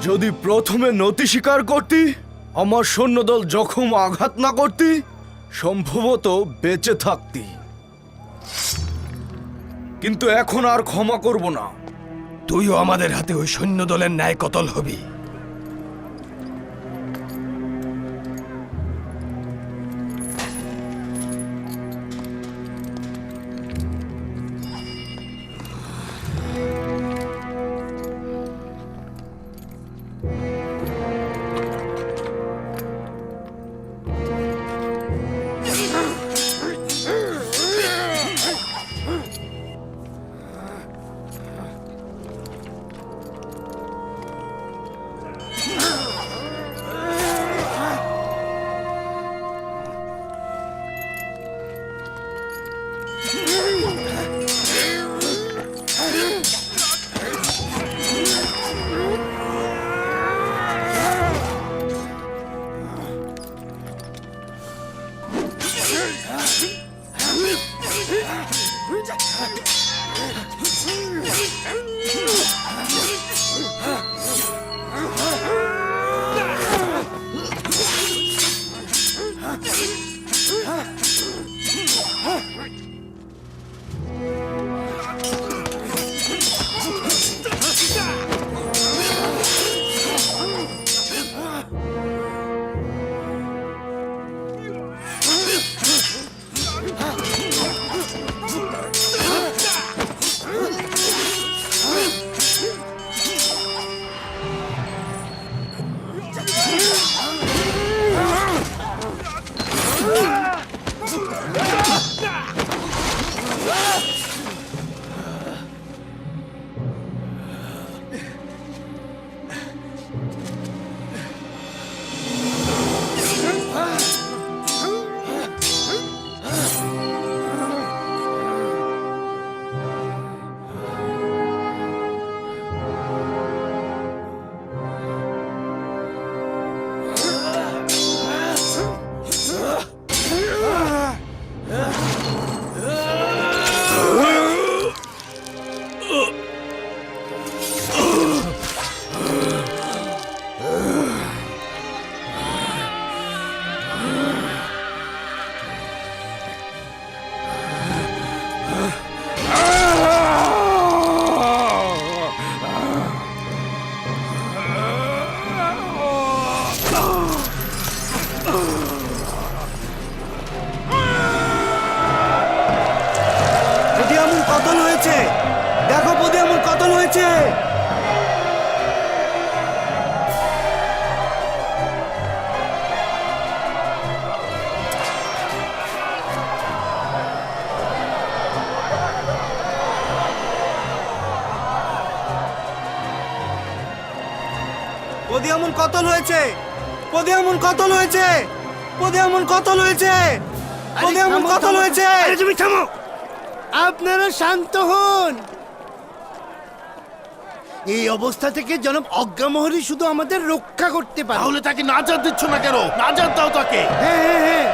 [SPEAKER 4] যদি প্রথমে নতি স্বীকার করতি, আমার সৈন্যদল জখম আঘাত না করতি, সম্ভবত বেঁচে থাকতি। কিন্তু এখন আর ক্ষমা করব না।
[SPEAKER 13] তুইও আমাদের হাতে ওই সৈন্যদলের ন্যায় কতল হবি।
[SPEAKER 14] পদিয়ামুন কতল হয়েছে, পদিয়ামুন কতল হয়েছে, পদিয়ামুন কতল হয়েছে, পদিয়ামুন কতল হয়েছে।
[SPEAKER 8] তুমি থামো, আপনারা শান্ত হন। এই অবস্থা থেকে জনাব অজ্ঞামোহরই শুধু আমাদের রক্ষা করতে পারে।
[SPEAKER 9] তাহলে তাকে নাজাত দিচ্ছ না কেন? নাজাত দাও তাকে।
[SPEAKER 8] হ্যাঁ হ্যাঁ হ্যাঁ,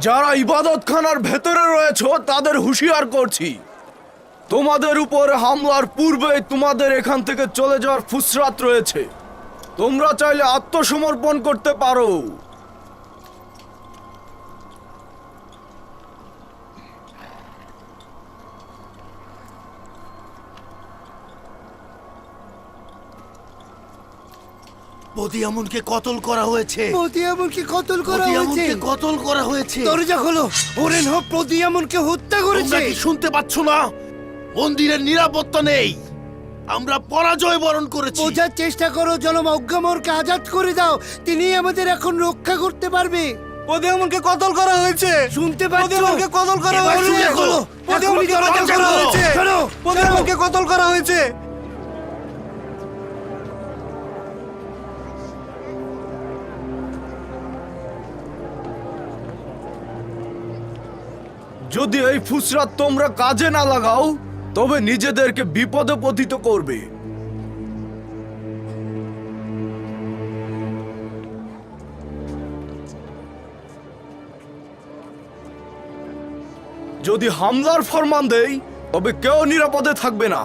[SPEAKER 4] যারা ইবাদতখানার ভেতরে রয়েছে তাদের হুঁশিয়ার করছি, তোমাদের উপর হামলার পূর্বে তোমাদের এখান থেকে চলে যাওয়ার ফুসরাত রয়েছে। তোমরা চাইলে আত্মসমর্পণ করতে পারো।
[SPEAKER 9] পদিয়ামুনকে কতল করা হয়েছে।
[SPEAKER 8] প্রদিয়ামনকে কতল করা হয়েছে।
[SPEAKER 9] পদিয়ামুনকে কতল করা হয়েছে।
[SPEAKER 8] দরজা খোলো। হরেন হোপ প্রদিয়ামনকে হত্যা করেছে।
[SPEAKER 9] তোমরা কি শুনতে পাচ্ছ না? মন্দিরের নিরাপত্তা নেই। আমরা পরাজয় বরণ করেছি।
[SPEAKER 8] বোঝার চেষ্টা করো, জনাব অজ্ঞামোহরকে আজাদ করে দাও। তিনি আমাদের এখন রক্ষা করতে পারবে।
[SPEAKER 14] প্রদিয়ামনকে কতল করা হয়েছে।
[SPEAKER 8] শুনতে পাচ্ছ?
[SPEAKER 14] প্রদিয়ামনকে কতল করা
[SPEAKER 8] এবার
[SPEAKER 14] হয়েছে।
[SPEAKER 8] শুনে খোলো।
[SPEAKER 14] প্রদিয়ামনকে
[SPEAKER 8] এখনই
[SPEAKER 14] কতল করা হয়েছে।
[SPEAKER 8] শোনো,
[SPEAKER 14] প্রদিয়ামনকে কতল করা হয়েছে।
[SPEAKER 4] যদি এই ফুসরাত তোমরা কাজে না লাগাও তবে নিজেদেরকে বিপদে পতিত করবে। যদি হামলার ফরমান দেই তবে কেউ নিরাপদে থাকবে না।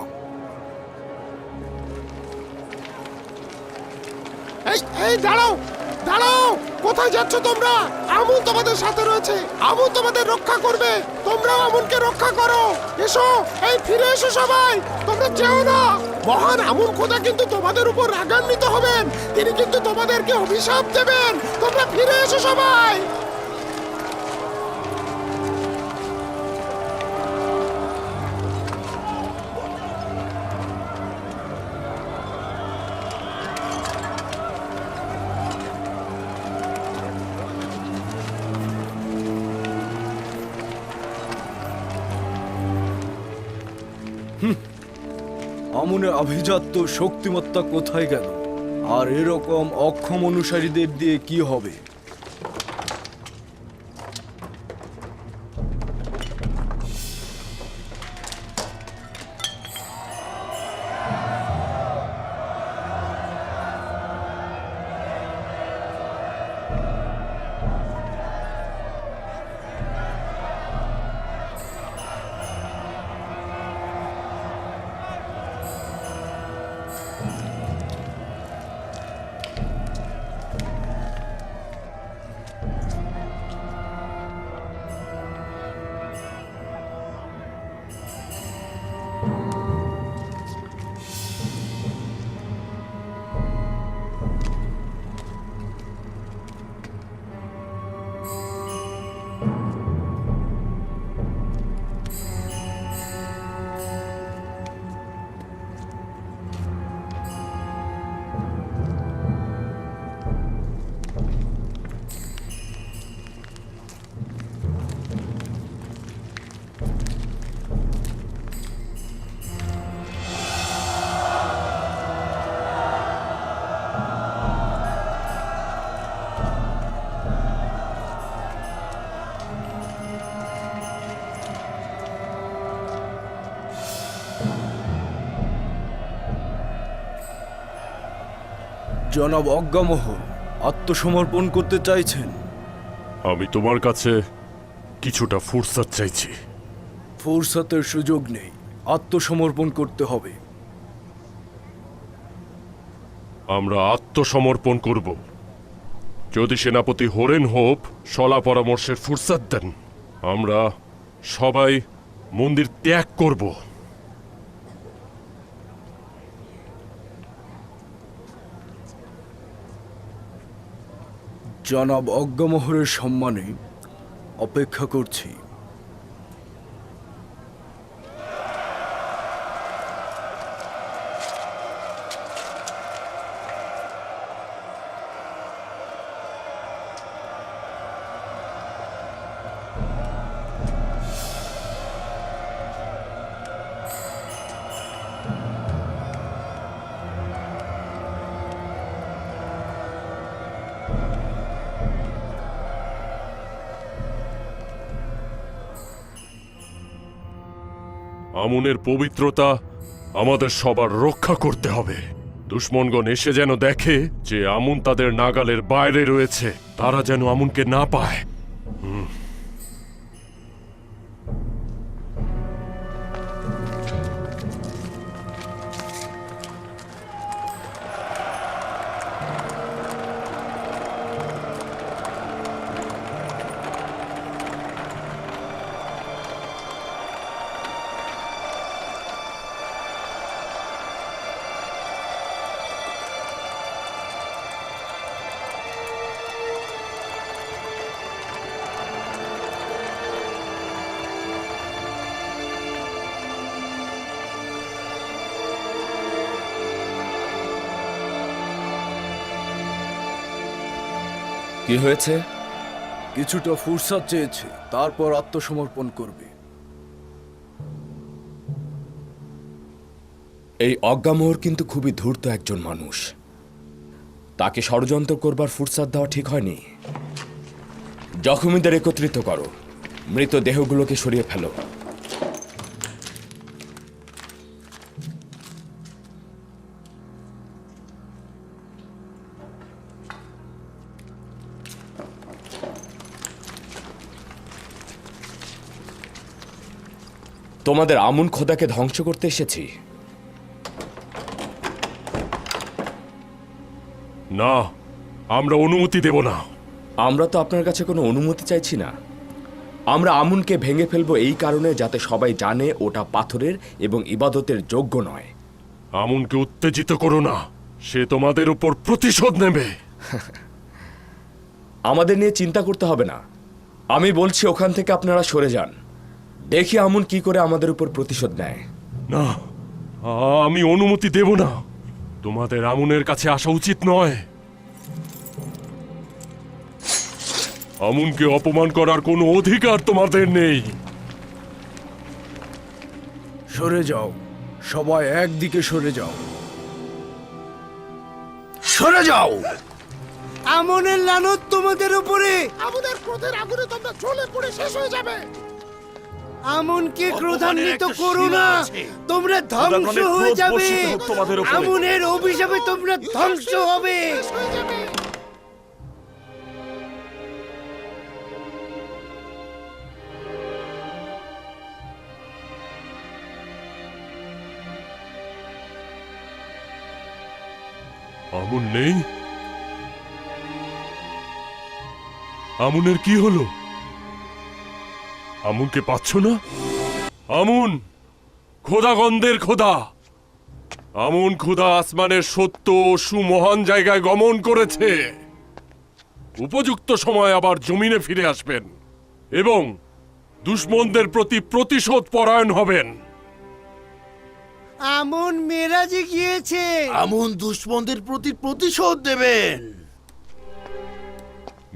[SPEAKER 10] এই দাঁড়াও, দাঁড়াও, কোথায় যাচ্ছ তোমরা? আমুন তোমাদের সাথে রয়েছে, আমুন তোমাদের রক্ষা করবে। তোমরাও আমুনকে রক্ষা করো। এসো, এই ফিরে এসো সবাই, তোমরা যেও না। মহান আমুন খোদা কিন্তু তোমাদের উপর রাগান্বিত হবেন, তিনি কিন্তু তোমাদেরকে অভিশাপ দেবেন। তোমরা ফিরে এসো সবাই।
[SPEAKER 4] আমুনের আভিজাত্য শক্তিমত্তা কোথায় গেল? আর এরকম অক্ষম অনুসারীদের দিয়ে কি হবে? জনাব অজ্ঞামোহর আত্মসমর্পণ করতে চাইছেন?
[SPEAKER 7] আমি তোমার কাছে কিছুটা ফুরসত চাইছি।
[SPEAKER 4] ফুরসতের সুযোগ নেই, আত্মসমর্পণ করতে হবে।
[SPEAKER 7] আমরা আত্মসমর্পণ করব যদি সেনাপতি হরেন হোপ সলা পরামর্শের ফুরসত দেন। আমরা সবাই মন্দির ত্যাগ করব।
[SPEAKER 4] জনাব অজ্ঞামোহরের সম্মানে অপেক্ষা করছি।
[SPEAKER 7] আমুনের পবিত্রতা আমাদের সবার রক্ষা করতে হবে। দুশ্মনগণ এসে যেন দেখে যে আমুন তাদের নাগালের বাইরে রয়েছে, তারা যেন আমুনকে না পায়।
[SPEAKER 12] কি হয়েছে?
[SPEAKER 20] কিছুটা ফুরসাদ চেয়েছে, তারপর আত্মসমর্পণ করবে।
[SPEAKER 12] এই অজ্ঞামোহর কিন্তু খুবই ধূর্ত একজন মানুষ। তাকে ষড়যন্ত্র করবার ফুরসাদ দেওয়া ঠিক হয়নি। জখমীদের একত্রিত করো, মৃত দেহগুলোকে সরিয়ে ফেলো। তোমাদের আমুন খোদাকে ধ্বংস করতে এসেছি।
[SPEAKER 7] না, আমরা অনুমতি দেব না।
[SPEAKER 12] আমরা তো আপনার কাছে কোনো অনুমতি চাইছি না। আমরা আমুনকে ভেঙে ফেলবো এই কারণে যাতে সবাই জানে ওটা পাথরের এবং ইবাদতের যোগ্য নয়।
[SPEAKER 7] আমুনকে উত্তেজিত করো না, সে তোমাদের উপর প্রতিশোধ নেবে।
[SPEAKER 12] আমাদের নিয়ে চিন্তা করতে হবে না। আমি বলছি ওখান থেকে আপনারা সরে যান, দেখি আমুন কি করে আমাদের উপর প্রতিশোধ নেয়।
[SPEAKER 7] না, আমি অনুমতি দেব না। তোমাদের আমুনের কাছে আসা উচিত নয়। আমুনকে অপমান করার কোনো অধিকার তোমাদের নেই।
[SPEAKER 20] সরে যাও, সবাই একদিকে সরে যাও।
[SPEAKER 8] সরে যাও। আমনের লানত তোমাদের উপরে।
[SPEAKER 10] আমাদের ক্রোধের আগুনে তোমরা জ্বলে পড়ে শেষ হয়ে যাবে।
[SPEAKER 8] আমনকে ক্রোধান্বিত করো না, তোমরা ধ্বংস হয়ে যাবে। আমনের অভিশাপে তোমরা ধ্বংস হবে।
[SPEAKER 7] আমুন নেই? আমুনের কি হলো? আমুনকে পাচ্ছ না? আমুন খোদাগন্ধের খোদা। আমুন খোদা আসমানের সত্য ও সুমহান জায়গায় গমন করেছে। উপযুক্ত সময় আবার জমিনে ফিরে আসবেন এবং দুশমনদের প্রতি প্রতিশোধ পরায়ণ হবেন।
[SPEAKER 8] আমন মেরাজে গিয়েছে।
[SPEAKER 9] আমুন দুশমনদের প্রতি প্রতিশোধ দেবেন।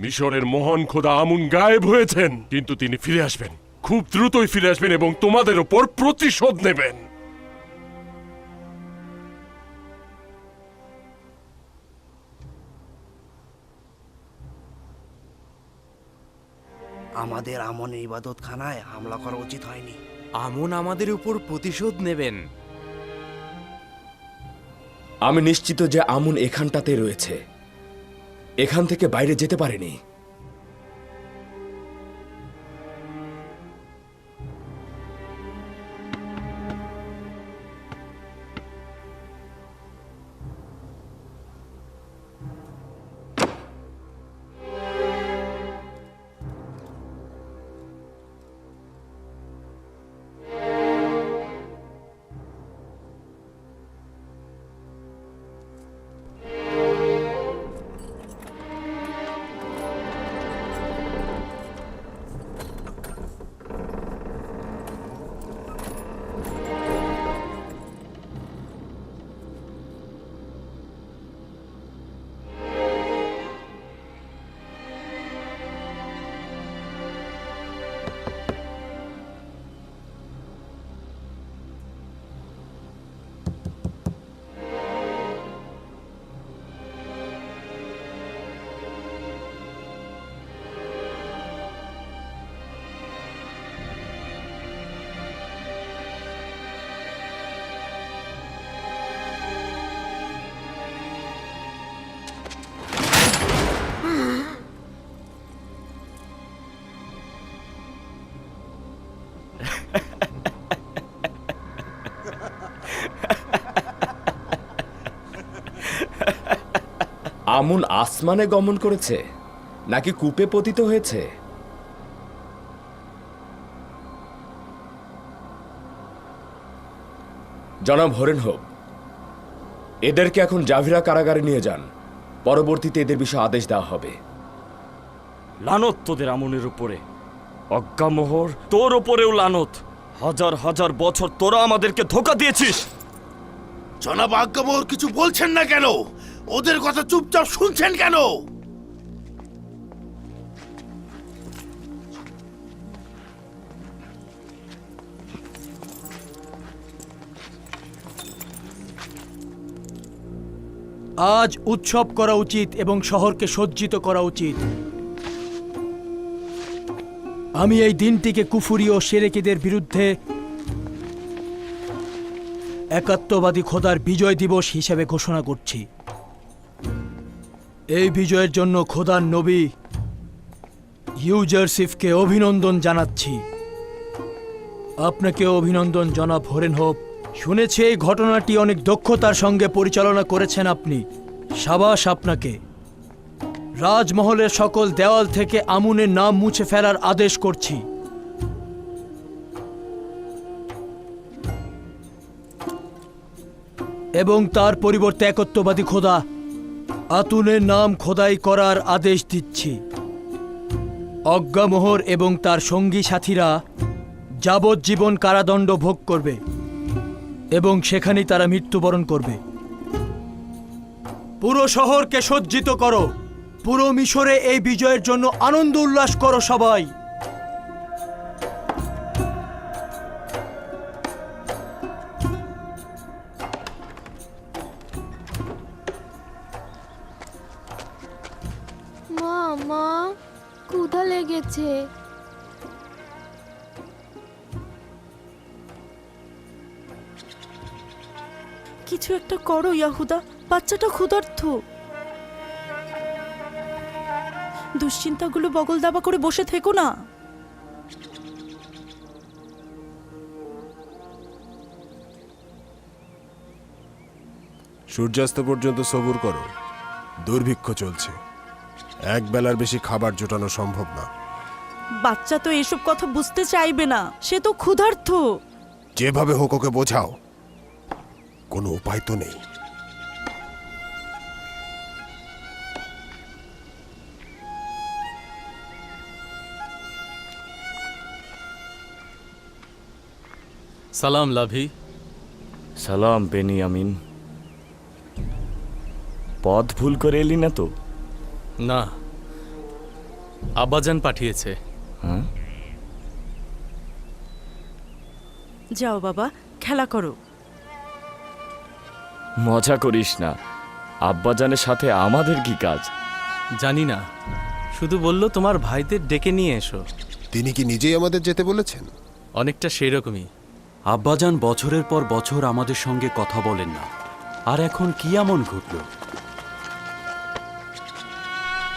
[SPEAKER 7] মিশরের মহান খোদা আমুন গায়েব হয়েছেন, কিন্তু তিনি ফিরে আসবেন, খুব দ্রুতই ফিরে আসবেন এবং তোমাদের উপর প্রতিশোধ নেবেন।
[SPEAKER 14] আমাদের আমনের ইবাদত খানায় হামলা করা উচিত হয়নি।
[SPEAKER 13] আমুন আমাদের উপর প্রতিশোধ নেবেন।
[SPEAKER 12] আমি নিশ্চিত যে আমুন এখানটাতে রয়েছে, এখান থেকে বাইরে যেতে পারেনি। আমুন আসমানে গমন করেছে নাকি কূপে পতিত হয়েছে? জনাব হরেন হোক, এদেরকে এখন জাভিরা কারাগারে নিয়ে যান। পরবর্তীতে এদের বিষয়ে আদেশ দেওয়া হবে।
[SPEAKER 21] লানত তোদের আমনের উপরে। অজ্ঞামোহর, তোর উপরেও লানত। হাজার হাজার বছর তোরা আমাদেরকে ধোঁকা দিয়েছিস।
[SPEAKER 9] জনাব আজ্ঞামোহর কিছু বলছেন না কেন? ওদের কথা চুপচাপ শুনছেন কেন?
[SPEAKER 15] আজ উৎসব করা উচিত এবং শহরকে সজ্জিত করা উচিত। আমি এই দিনটিকে কুফুরি ও শিরকিদের বিরুদ্ধে একাত্মবাদী খোদার বিজয় দিবস হিসেবে ঘোষণা করছি। এই বিজয়ের জন্য খোদার নবী ইউজারসিফকে অভিনন্দন জানাচ্ছি। আপনাকে অভিনন্দন জনাব হরেনহোপ। শুনেছি এই ঘটনাটি অনেক দক্ষতার সঙ্গে পরিচালনা করেছেন আপনি। সাবাস আপনাকে। রাজমহলের সকল দেওয়াল থেকে আমুনের নাম মুছে ফেলার আদেশ করছি। এবং তার পরিবর্তে একত্ববাদী খোদা আতুনের নাম খোদাই করার আদেশ দিচ্ছি। অজ্ঞামোহর এবং তার সঙ্গী সাথীরা যাবজ্জীবন কারাদণ্ড ভোগ করবে এবং সেখানেই তারা মৃত্যুবরণ করবে। পুরো শহরকে সজ্জিত করো। পুরো মিশরে এই বিজয়ের জন্য আনন্দ উল্লাস করো সবাই।
[SPEAKER 2] মা ক্ষুধা লেগেছে।
[SPEAKER 16] কিছু একটা করো ইয়াহুদা, বাচ্চাটা ক্ষুধার্ত। দুশ্চিন্তাগুলো বগল দাবা করে বসে থেকো না।
[SPEAKER 22] সূর্যাস্ত পর্যন্ত সবুর করো। দুর্ভিক্ষ চলছে, এক বেলার বেশি খাবার জোটানো সম্ভব না।
[SPEAKER 16] বাচ্চা তো এসব কথা বুঝতে চাইবে না, সে তো ক্ষুধার্ত।
[SPEAKER 22] যেভাবে হোক ওকে বোঝাও, কোনো উপায় তো নেই।
[SPEAKER 23] সালাম লাভি।
[SPEAKER 21] সালাম বেনিয়ামিন। পথ ভুল করে এলি না তো?
[SPEAKER 23] না, আব্বাজান পাঠিয়েছে।
[SPEAKER 21] হ্যাঁ,
[SPEAKER 16] যাও বাবা, খেলা করো।
[SPEAKER 21] মজা করিস না, আব্বাজানের সাথে আমাদের কি কাজ?
[SPEAKER 23] জানি না, শুধু বলল তোমার ভাইদের ডেকে নিয়ে এসো।
[SPEAKER 22] তিনি কি নিজেই আমাদের যেতে বলেছেন?
[SPEAKER 23] অনেকটা সেই রকমই।
[SPEAKER 6] আব্বাজান বছরের পর বছর আমাদের সঙ্গে কথা বলেন না, আর এখন কি এমন ঘটল?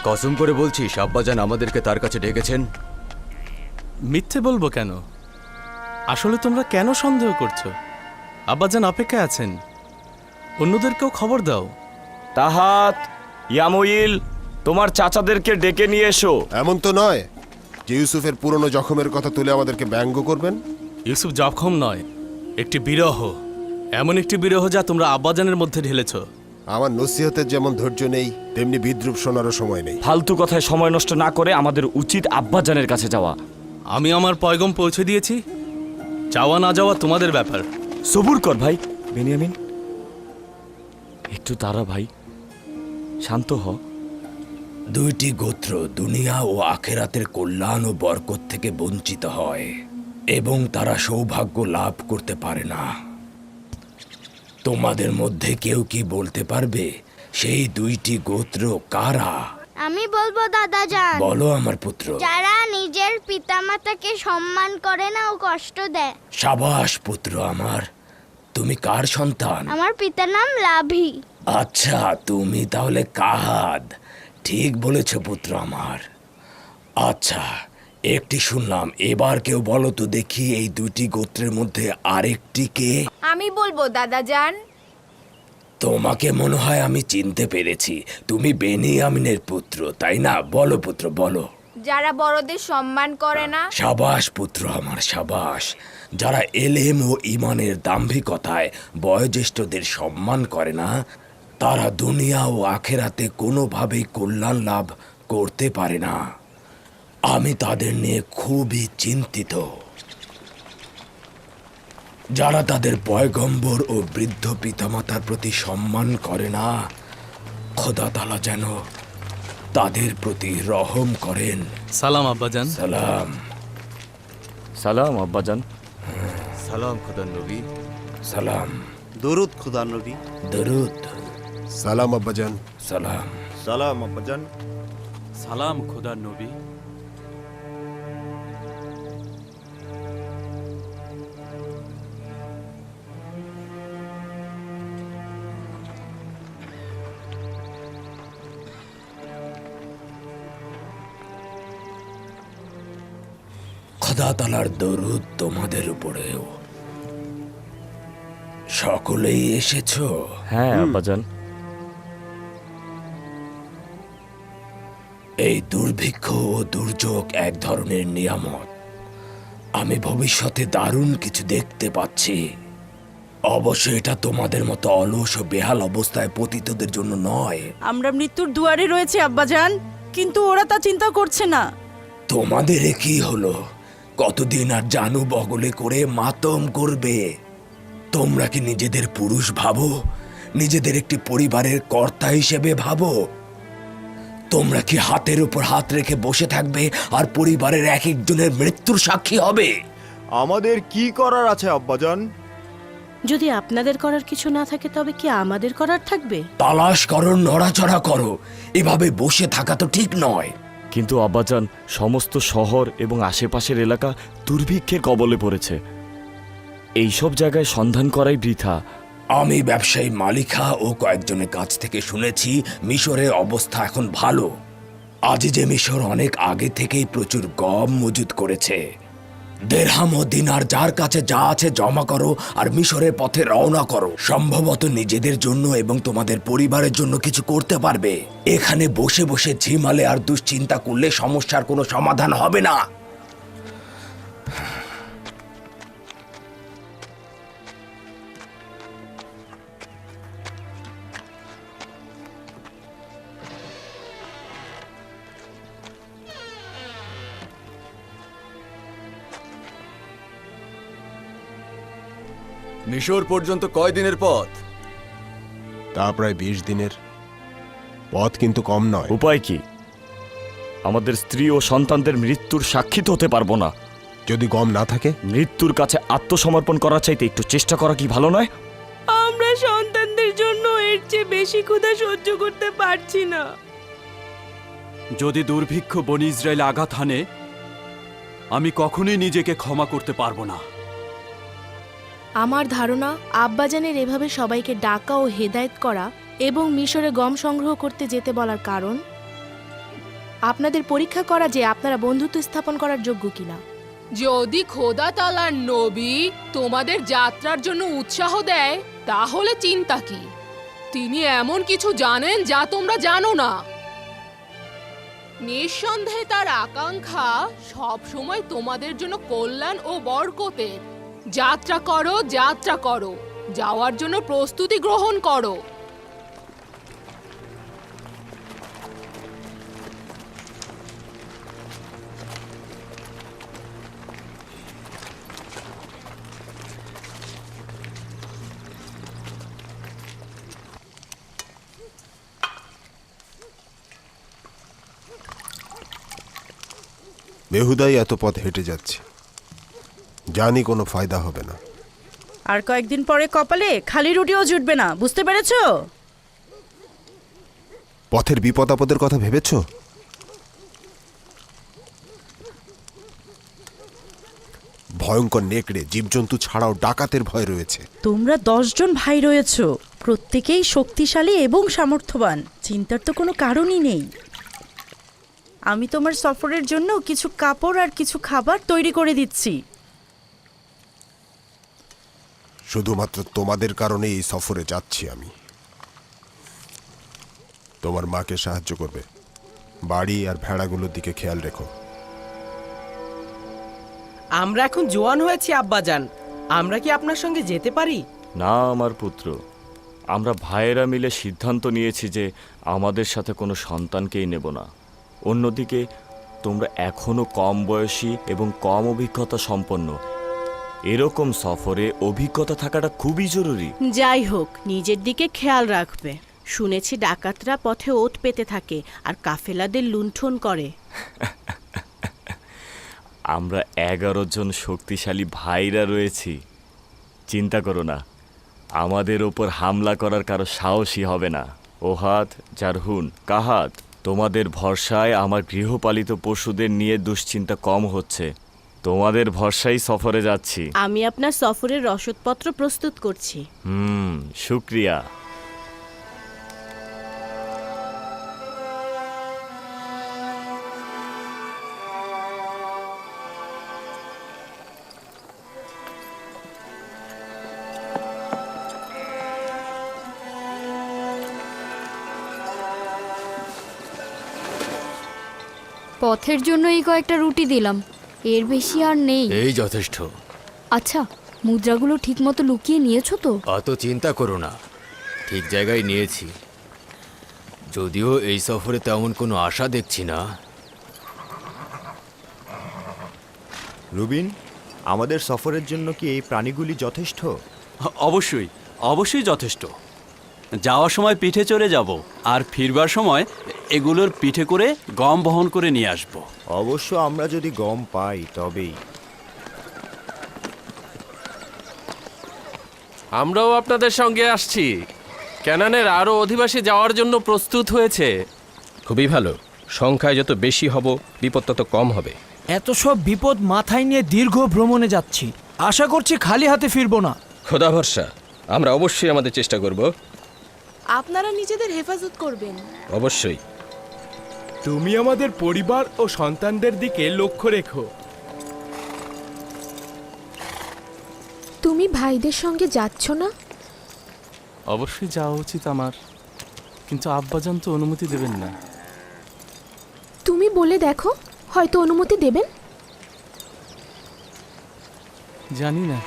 [SPEAKER 4] কসম করে বলছিস আব্বাজান আমাদেরকে তার কাছে ডেকেছেন?
[SPEAKER 23] মিথ্যে বলবো কেন? আসলে তোমরা কেন সন্দেহ করছো? আব্বাজান অপেক্ষায় আছেন, অন্যদেরকেও খবর দাও।
[SPEAKER 21] তাহাত, ইয়ামুইল, তোমার চাচাদেরকে ডেকে নিয়ে এসো।
[SPEAKER 22] এমন তো নয় যে ইউসুফের পুরনো জখমের কথা তুলে আমাদেরকে ব্যঙ্গ করবেন।
[SPEAKER 23] ইউসুফ জখম নয়, একটি বিরহ। এমন একটি বিরহ যা তোমরা আব্বাজানের মধ্যে ঢেলেছ।
[SPEAKER 22] আমার নসিহতের যেমন ধৈর্য নেই, তেমনি বিদ্রুপ শোনারও সময় নেই।
[SPEAKER 21] ফালতু কথায় সময় নষ্ট না করে আমাদের উচিত আব্বাজানের কাছে যাওয়া।
[SPEAKER 23] আমি আমার পয়গম পৌঁছে দিয়েছি, যাওয়া না যাওয়া তোমাদের ব্যাপার।
[SPEAKER 21] সবুর কর ভাই বেনিয়ামিন, একটু দাঁড়া ভাই, শান্ত হ।
[SPEAKER 9] দুইটি গোত্র দুনিয়া ও আখেরাতের কল্যাণ ও বরকত থেকে বঞ্চিত হয় এবং তারা সৌভাগ্য লাভ করতে পারে না। তোমাদের মধ্যে কেউ কি বলতে পারবে সেই দুইটি গোত্র কারা?
[SPEAKER 2] আমি বলবো দাদাজান।
[SPEAKER 9] বলো আমার পুত্র।
[SPEAKER 2] যারা নিজের পিতামাতাকে সম্মান করে না ও কষ্ট দেয়।
[SPEAKER 9] সাবাস পুত্র আমার, তুমি কার সন্তান?
[SPEAKER 2] আমার পিতার নাম লাভি।
[SPEAKER 9] আচ্ছা, তুমি তাহলে কাহাদ। ঠিক বলেছ পুত্র আমার। আচ্ছা, একটি শুনলাম, এবার কেউ বলো তো দেখি এই দুইটি গোত্রের মধ্যে আরেকটি কে?
[SPEAKER 2] আমি বলবো দাদাজান।
[SPEAKER 9] তোমাকে মনে হয় আমি চিনতে পেরেছি, তুমি বেনিয়ামিনের পুত্র, তাই না? বলো পুত্র বলো।
[SPEAKER 2] যারা বড়দের সম্মান করে না।
[SPEAKER 9] সাবাস পুত্র আমার, সাবাস। যারা এলেম ও ইমানের দাম্ভিকতায় বয়োজ্যেষ্ঠদের সম্মান করে না, তারা দুনিয়া ও আখেরাতে কোনোভাবেই কল্যাণ লাভ করতে পারে না। আমি তাদের নিয়ে খুবই চিন্তিত। যারা তাদের পয়গম্বর ও বৃদ্ধ পিতামাতার প্রতি সম্মান করে না, খোদা তাআলা যেন তাদের প্রতি রহম করেন।
[SPEAKER 23] সালাম আব্বাজান।
[SPEAKER 9] সালাম।
[SPEAKER 21] সালাম আব্বাজান।
[SPEAKER 4] সালাম খোদার নবী।
[SPEAKER 9] সালাম।
[SPEAKER 24] দরুদ খোদার নবী।
[SPEAKER 9] দরুদ।
[SPEAKER 22] সালাম আব্বাজান।
[SPEAKER 9] সালাম।
[SPEAKER 4] সালাম আব্বাজান।
[SPEAKER 6] সালাম খোদার নবী।
[SPEAKER 9] খোদা তাআলার দরুদ তোমাদের উপরেও। সকলেই এসেছো?
[SPEAKER 21] হ্যাঁ আব্বাজান।
[SPEAKER 9] এই দুর্ভিক্ষ ও দুর্যোগ এক ধরনের নিয়ামত। আমি ভবিষ্যতে দারুণ কিছু দেখতে পাচ্ছি। অবশ্য এটা তোমাদের মতো অলস ও বেহাল অবস্থায় পতিতদের জন্য নয়।
[SPEAKER 16] আমরা মৃত্যুর দুয়ারে রয়েছে আব্বাজান, কিন্তু ওরা তা চিন্তা করছে না।
[SPEAKER 9] তোমাদের এ কি হলো? কতদিন আর জানু বগলে করে মাতম করবে? তোমরা কি নিজেদের পুরুষ ভাবো? নিজেদের একটি পরিবারের কর্তা হিসেবে ভাবো? তোমরা কি হাতের উপর হাত রেখে বসে থাকবে আর পরিবারের এক একজনের মৃত্যুর সাক্ষী হবে?
[SPEAKER 4] আমাদের কি করার আছে আব্বাজান?
[SPEAKER 1] যদি আপনাদের করার কিছু না থাকে তবে কি আমাদের করার থাকবে?
[SPEAKER 9] তালাশ করো, নড়াচড়া করো। এভাবে বসে থাকা তো ঠিক নয়।
[SPEAKER 21] কিন্তু আব্বাজান, সমস্ত শহর এবং আশেপাশের এলাকা দুর্ভিক্ষের কবলে পড়েছে। এইসব জায়গায় সন্ধান করাই বৃথা।
[SPEAKER 9] আমি ব্যবসায়ী মালিকা ও কয়েকজনের কাছ থেকে শুনেছি মিশরের অবস্থা এখন ভালো। আজ যে মিশর অনেক আগে থেকেই প্রচুর গম মজুত করেছে। দেরহাম ও দিনার যার কাছে যা আছে জমা করো আর মিশরের পথে রওনা করো। সম্ভবত নিজেদের জন্য এবং তোমাদের পরিবারের জন্য কিছু করতে পারবে। এখানে বসে বসে ঝিমালে আর দুশ্চিন্তা করলে সমস্যার কোনো সমাধান হবে না।
[SPEAKER 3] মিশর পর্যন্ত কয় দিনের পথ?
[SPEAKER 22] তা প্রায় 20 দিনের পথ, কিন্তু কম নয়।
[SPEAKER 21] উপায় কি? আমাদের স্ত্রী ও সন্তানদের মৃত্যুর সাক্ষী তো হতে পারবো না।
[SPEAKER 22] যদি গম না থাকে?
[SPEAKER 21] মৃত্যুর কাছে আত্মসমর্পণ করা চাইতে একটু চেষ্টা করা কি ভালো নয়?
[SPEAKER 1] আমরা সন্তানদের জন্য এর চেয়ে বেশি ক্ষুধা সহ্য করতে পারছি না।
[SPEAKER 6] যদি দুর্ভিক্ষ বনি ইসরায়েল আঘাত হানে, আমি কখনোই নিজেকে ক্ষমা করতে পারবো না।
[SPEAKER 1] আমার ধারণা আব্বাজানের এভাবে সবাইকে ডাকা ও হেদায়েত করা এবং মিশরে গম সংগ্রহ করতে যেতে বলার কারণ আপনাদের পরীক্ষা করা যে আপনারা বন্ধুত্ব স্থাপন করার যোগ্য কিনা।
[SPEAKER 18] যদি খোদা তাআলার নবী তোমাদের যাত্রার জন্য উৎসাহ দেয়, তাহলে চিন্তা কি? তিনি এমন কিছু জানেন যা তোমরা জানো না। নিঃসন্দেহে তার আকাঙ্ক্ষা সব সময় তোমাদের জন্য কল্যাণ ও বরকতের। যাত্রা করো, যাত্রা করো, যাওয়ার জন্য প্রস্তুতি গ্রহণ করো।
[SPEAKER 22] বেহুদাই এত পথ হেঁটে যাচ্ছে, জানি কোনো ফায়দা হবে না।
[SPEAKER 16] আর কয়েকদিন পরে কপালে খালি রুটিও জুটবে না, বুঝতে পেরেছো?
[SPEAKER 22] পথের বিপদ আপদের কথা ভেবেছো? ভয়ঙ্কর নেকড়ে, জীবজন্তু ছাড়াও ডাকাতের ভয় রয়েছে।
[SPEAKER 16] তোমরা 10 জন ভাই রয়েছো, প্রত্যেকেই শক্তিশালী এবং সামর্থ্যবান। চিন্তার তো কোনো কারণই নেই। আমি তোমার সফরের জন্য কিছু কাপড় আর কিছু খাবার তৈরি করে দিচ্ছি।
[SPEAKER 22] শুধুমাত্র তোমাদের কারণে এই সফরে যাচ্ছি আমি। তোমার মাকে সাহায্য করবে। বাড়ি আর ভেড়াগুলোর দিকে খেয়াল রেখো।
[SPEAKER 14] আমরা এখন জোয়ান হয়েছি আব্বাজান, আমরা কি আপনার সঙ্গে যেতে পারি?
[SPEAKER 21] না আমার পুত্র, আমরা ভাইয়েরা মিলে সিদ্ধান্ত নিয়েছি যে আমাদের সাথে কোনো সন্তানকেই নেব না। অন্যদিকে তোমরা এখনো কম বয়সী এবং কম অভিজ্ঞতা সম্পন্ন। এরকম সফরে অভিজ্ঞতা থাকাটা খুবই জরুরি।
[SPEAKER 1] যাই হোক, নিজের দিকে খেয়াল রাখবে। শুনেছি ডাকাতরা পথে ওট পেতে থাকে আর কাফেলাদের লুণ্ঠন করে।
[SPEAKER 21] আমরা 11 জন শক্তিশালী ভাইরা রয়েছি। চিন্তা করো না, আমাদের ওপর হামলা করার কারো সাহসী হবে না। ওহাদ, জারহুন, কাহাত, তোমাদের ভরসায় আমার গৃহপালিত পশুদের নিয়ে দুশ্চিন্তা কম হচ্ছে। তোমাদের ভরসায় সফরে যাচ্ছি।
[SPEAKER 16] আমি আপনার সফরের রসদপত্র প্রস্তুত করছি।
[SPEAKER 21] শুক্রিয়া।
[SPEAKER 2] পথের জন্য এই কয়েকটা রুটি দিলাম, এর বেশি আর নেই।
[SPEAKER 5] এই যথেষ্ট।
[SPEAKER 2] আচ্ছা, মুদ্রাগুলো ঠিকমতো লুকিয়ে নিয়েছো তো?
[SPEAKER 5] অত চিন্তা করো না, ঠিক জায়গায় নিয়েছি। যদিও এই সফরে তেমন কোনো আশা দেখছি না।
[SPEAKER 4] রুবিন, আমাদের সফরের জন্য কি এই প্রাণীগুলি যথেষ্ট?
[SPEAKER 6] অবশ্যই, অবশ্যই যথেষ্ট। যাওয়ার সময় পিঠে চড়ে যাব, আর ফিরবার সময় এগুলোর পিঠে করে গম বহন করে নিয়ে আসব।
[SPEAKER 4] অবশ্য আমরা যদি গম পাই তবেই।
[SPEAKER 23] আমরাও আপনাদের সঙ্গে আসছি। ক্যানানের আরও অধিবাসী যাওয়ার জন্য প্রস্তুত হয়েছে।
[SPEAKER 17] খুবই ভালো। সংখ্যায় যত বেশি হব, বিপদ তত কম হবে।
[SPEAKER 15] এত সব বিপদ মাথায় নিয়ে দীর্ঘ ভ্রমণে যাচ্ছি, আশা করছি খালি হাতে ফিরবো না।
[SPEAKER 17] খোদা ভরসা, আমরা অবশ্যই আমাদের চেষ্টা করব।
[SPEAKER 1] আপনারা নিজেদের হেফাজত করবেন।
[SPEAKER 17] অবশ্যই।
[SPEAKER 19] তুমি আমাদের পরিবার ও সন্তানদের দিকে লক্ষ্য রেখো।
[SPEAKER 1] তুমি ভাইদের সঙ্গে যাচ্ছ না?
[SPEAKER 23] অবশ্যই যাওয়া উচিত আমার, কিন্তু আব্বাজান তো অনুমতি দেবেন না।
[SPEAKER 1] তুমি বলে দেখো, হয়তো অনুমতি দেবেন।
[SPEAKER 23] জানি না।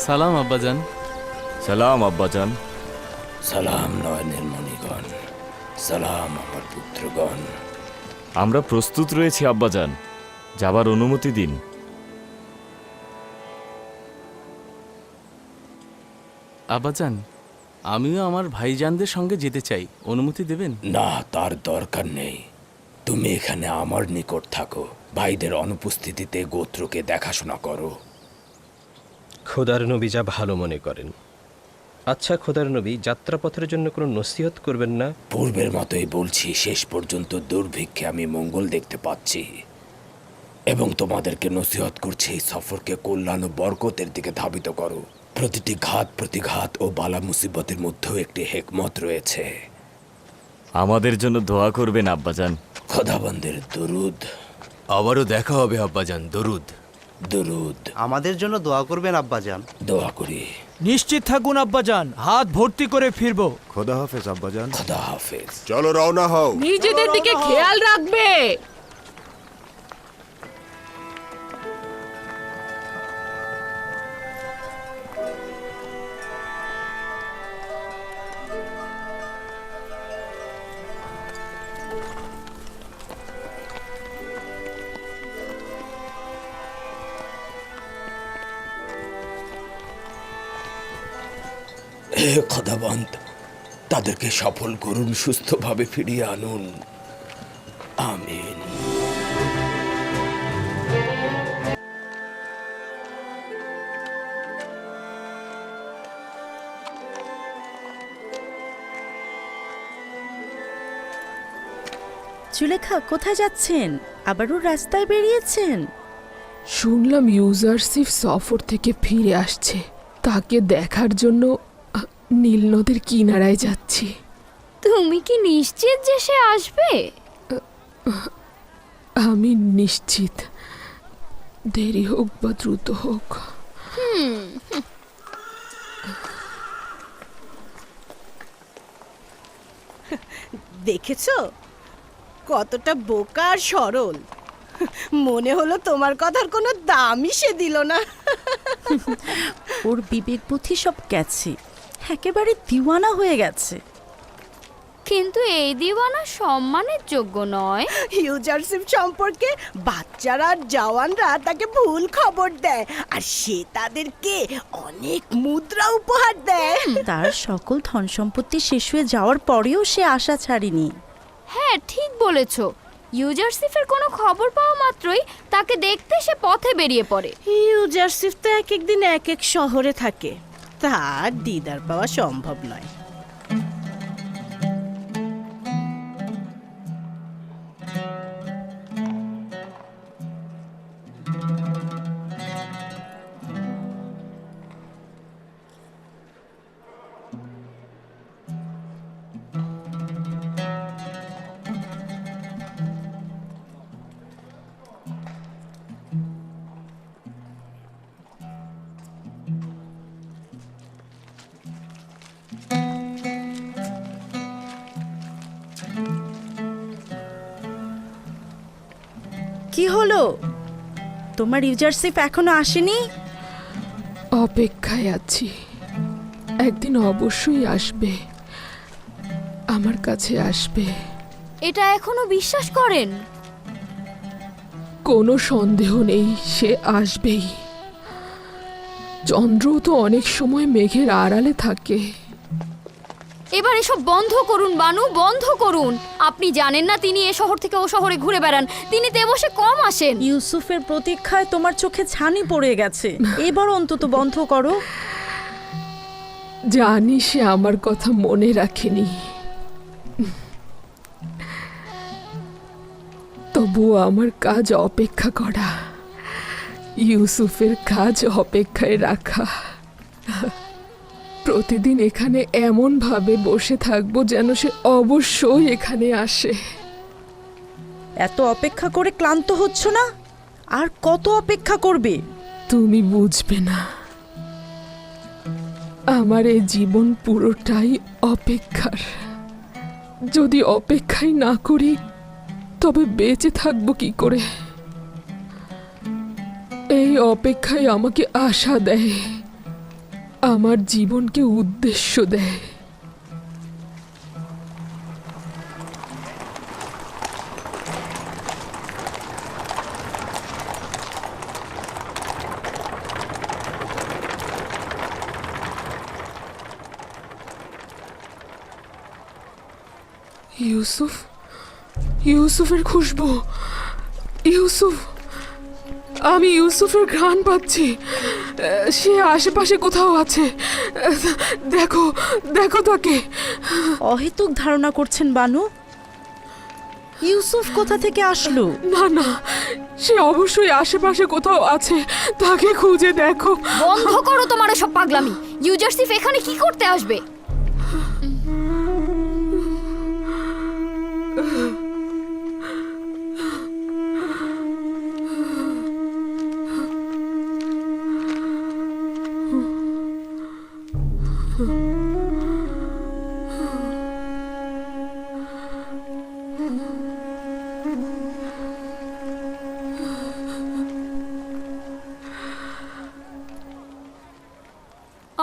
[SPEAKER 23] সালাম আব্বাজান।
[SPEAKER 21] সালাম আব্বাজান।
[SPEAKER 9] সালাম নয়নের মণিগণ, সালাম আমার পুত্রগণ।
[SPEAKER 21] আমরা প্রস্তুত রয়েছি আব্বাজান, যাবার অনুমতি দিন।
[SPEAKER 23] আব্বাজান, আমিও আমার ভাইজানদের সঙ্গে যেতে চাই, অনুমতি দেবেন?
[SPEAKER 9] না, তার দরকার নেই। তুমি এখানে আমার নিকট থাকো, ভাইদের অনুপস্থিতিতে গোত্রকে দেখাশোনা করো।
[SPEAKER 17] খোদার নবী যা ভালো মনে করেন। আচ্ছা খোদার নবী, যাত্রাপথের জন্য কোনো নসিহত করবেন না?
[SPEAKER 9] পূর্বের মতোই বলছি, শেষ পর্যন্ত দুর্ভিক্ষে আমি মঙ্গল দেখতে পাচ্ছি, এবং তোমাদেরকে নসিহত করছি এই সফরকে কল্যাণ ও বরকতের দিকে ধাবিত করো। প্রতিটি ঘাত প্রতিঘাত ও বালা মুসিবতের মধ্যেও একটি হেকমত রয়েছে।
[SPEAKER 21] আমাদের জন্য দোয়া করবেন আব্বাজান।
[SPEAKER 9] খোদাবন্দের দরুদ।
[SPEAKER 5] আবারও দেখা হবে আব্বাজান। দরুদ।
[SPEAKER 9] দরুদ।
[SPEAKER 14] আমাদের জন্য দোয়া করবেন আব্বাজান।
[SPEAKER 9] দোয়া করি।
[SPEAKER 15] নিশ্চিত থাকুন আব্বাজান, হাত ভর্তি করে ফিরবো।
[SPEAKER 4] খোদা হাফেজ আব্বাজান।
[SPEAKER 9] খোদা হাফেজ।
[SPEAKER 11] চলো রওনা হও।
[SPEAKER 18] নিজেদের দিকে খেয়াল রাখবে।
[SPEAKER 9] হে খোদাবন্ত, তাদেরকে সফল করুন, সুস্থভাবে ফিরিয়ে আনুন। আমিন।
[SPEAKER 16] জুলেখা, কোথায় যাচ্ছেন? আবারও রাস্তায় বেরিয়েছেন?
[SPEAKER 18] শুনলাম ইউজারসিফ সফর থেকে ফিরে আসছে, তাকে দেখার জন্য নীল নদের কিনারায় যাচ্ছি।
[SPEAKER 2] তুমি কি নিশ্চিত যে সে আসবে?
[SPEAKER 18] আমি নিশ্চিত, দেরি হোক বা দ্রুত হোক।
[SPEAKER 16] দেখেছো কতটা বোকা আর সরল। মনে হলো তোমার কথার কোনো দামই সে দিল না। ওর বিবেক বুদ্ধি সব গেছে, একেবারে দিওয়ানা হয়ে গেছে।
[SPEAKER 2] কিন্তু এই দিওয়ানা সম্মানের যোগ্য নয়।
[SPEAKER 16] ইউজারশিপ সম্পর্কে বাচ্চারা আর জওয়ানরা তাকে ভুল খবর দেয়, আর সে তাদেরকে অনেক মুদ্রা উপহার দেয়। তার সকল ধন সম্পত্তি শেষ হয়ে যাওয়ার পরেও সে আশা ছাড়েনি।
[SPEAKER 2] হ্যাঁ, ঠিক বলেছ। ইউজারশিপের কোনো খবর পাওয়া মাত্রই তাকে দেখতে সে পথে বেরিয়ে পড়ে।
[SPEAKER 16] ইউজারশিপ তো এক একদিন এক এক শহরে থাকে, তার দিদার পাওয়া সম্ভব নয়। কি হলো, তোমার ইউজারশিপ এখনো আসেনি?
[SPEAKER 18] অপেক্ষায় আছি, একদিন অবশ্যই আসবে, আমার কাছে আসবে।
[SPEAKER 2] এটা এখনো বিশ্বাস করেন?
[SPEAKER 18] কোনো সন্দেহ নেই, সে আসবেই। চন্দ্র তো অনেক সময় মেঘের আড়ালে থাকে।
[SPEAKER 2] এবার এসব বন্ধ করুন বানু, বন্ধ করুন। আপনি জানেন না তিনি এ শহর থেকে ও শহরে ঘুরে বেড়ান, তিনি দেবসে কম আসেন।
[SPEAKER 16] ইউসুফের প্রতীক্ষায় তোমার চোখে ছানি পড়ে গেছে, এবার অন্তত বন্ধ করো।
[SPEAKER 18] জানি সে আমার কথা মনে রাখেনি, তবুও আমার কাজ অপেক্ষা করা, ইউসুফের কাজ অপেক্ষায় রাখা। প্রতিদিন এখানে এমন ভাবে বসে থাকবো যেন সে অবশ্যই এখানে আসে।
[SPEAKER 16] এত অপেক্ষা করে ক্লান্ত হচ্ছ না? আর কত অপেক্ষা করবে?
[SPEAKER 18] তুমি বুঝবে না, আমার এই জীবন পুরোটাই অপেক্ষার। যদি অপেক্ষাই না করি তবে বেঁচে থাকবো কি করে? এই অপেক্ষাই আমাকে আশা দেয়, আমার জীবনকে উদ্দেশ্য দেয়। ইউসুফ, ইউসুফের খুশবু, ইউসুফ, আমি ইউসুফের ঘ্রাণ পাচ্ছি। সে আশেপাশে কোথাও আছে, দেখো দেখো তাকে।
[SPEAKER 16] অহেতুক ধারণা করছেন বানু, ইউসুফ কোথা থেকে আসলো?
[SPEAKER 18] না না, সে অবশ্যই আশেপাশে কোথাও আছে, তাকে খুঁজে দেখো।
[SPEAKER 2] বন্ধ করো তোমার সব পাগলামি। ইউজারশিপ এখানে কি করতে আসবে?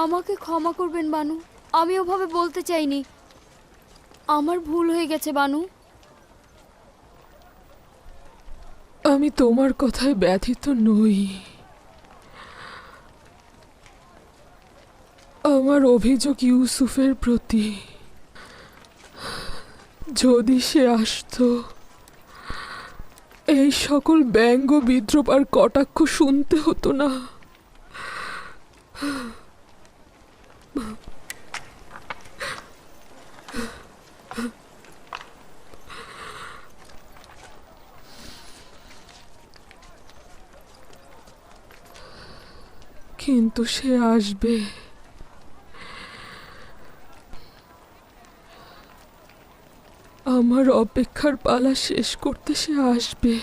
[SPEAKER 2] আমাকে ক্ষমা করবেন বানু, আমি ওভাবে বলতে চাইনি, আমার ভুল হয়ে গেছে বানু।
[SPEAKER 18] আমি তোমার কথায় ব্যথিত নই, আমার অভিযোগ ইউসুফের প্রতি। যদি সে আসতো, এই সকল ব্যঙ্গ বিদ্রূপ আর কটাক্ষ শুনতে হতো না। কিন্তু সে আসবে, আমার অপেক্ষার পালা শেষ করতে সে আসবে।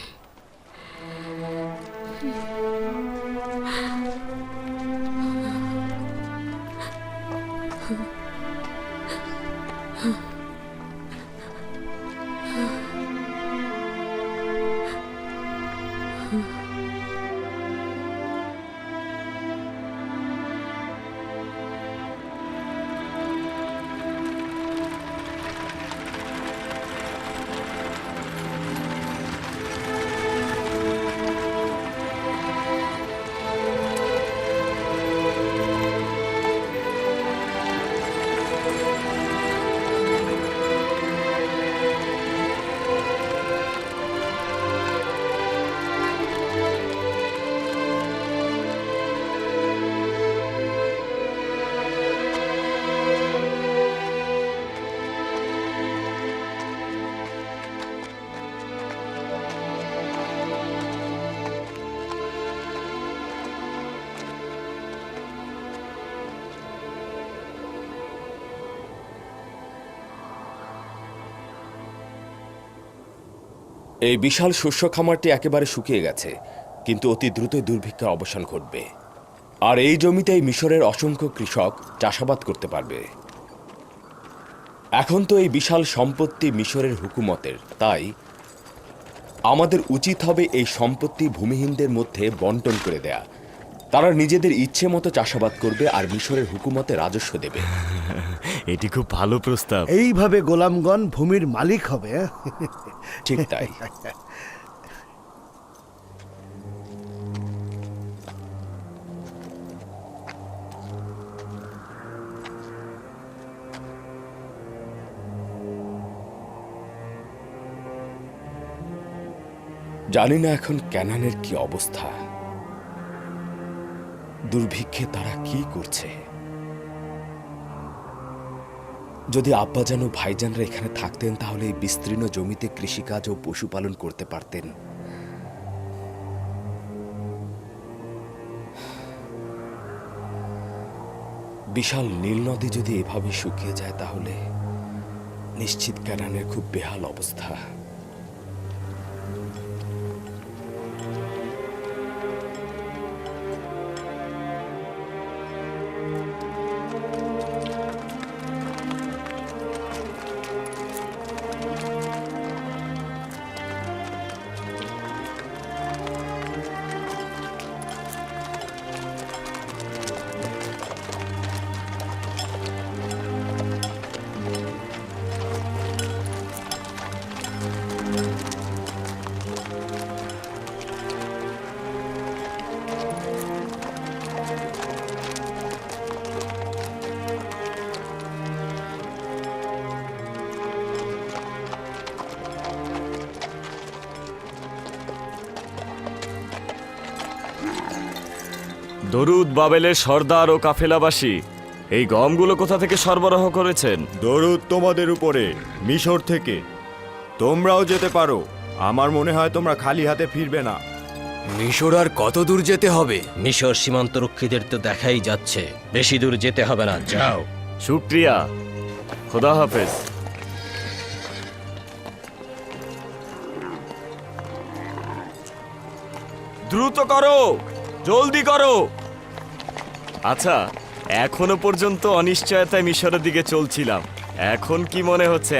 [SPEAKER 12] এই বিশাল শস্য খামারটি একেবারে শুকিয়ে গেছে, কিন্তু অতি দ্রুতই দুর্ভিক্ষের অবসান ঘটবে। আর এই জমিতেই মিশরের অসংখ্য কৃষক চাষাবাদ করতে পারবে। এখন তো এই বিশাল সম্পত্তি মিশরের হুকুমতের, তাই আমাদের উচিত হবে এই সম্পত্তি ভূমিহীনদের মধ্যে বন্টন করে দেয়া। তারা নিজেদের ইচ্ছে মতো চাষাবাদ করবে আর মিশরের হুকুমতে রাজস্ব দেবে।
[SPEAKER 21] এটি খুব ভালো প্রস্তাব।
[SPEAKER 8] এইভাবে গোলামগণ ভূমির মালিক হবে।
[SPEAKER 12] ঠিক তাই। জানি না এখন ক্যানানের কি অবস্থা, দুর্ভিক্ষে তারা কি করছে। যদি আব্বাজান ও ভাইজানরা এখানে থাকতেন তাহলে এই বিস্তীর্ণ জমিতে কৃষিকাজ ও পশুপালন করতে পারতেন। বিশাল নীল নদী যদি এভাবে শুকিয়ে যায় তাহলে নিশ্চিত ক্যানানের খুব বেহাল অবস্থা।
[SPEAKER 21] দরুদ বাবেলের সর্দার ও কাফেলাবাসী, এই গমগুলো কোথা থেকে সরবরাহ করেছেন?
[SPEAKER 4] দরুদ তোমাদের উপরে, মিশর থেকে। তোমরাও যেতে পারো, আমার মনে হয় তোমরা খালি হাতে ফিরবে না।
[SPEAKER 5] মিশর আর কত দূর যেতে হবে?
[SPEAKER 17] মিশর সীমান্তরক্ষীদের তো দেখাই যাচ্ছে, বেশি দূর যেতে হবে না, যাও।
[SPEAKER 21] শুক্রিয়া, খোদা হাফেজ। দ্রুত করো, জলদি করো। আচ্ছা, এখনো পর্যন্ত অনিশ্চয়তায় মিশরের দিকে চলছিলাম, এখন কি মনে হচ্ছে?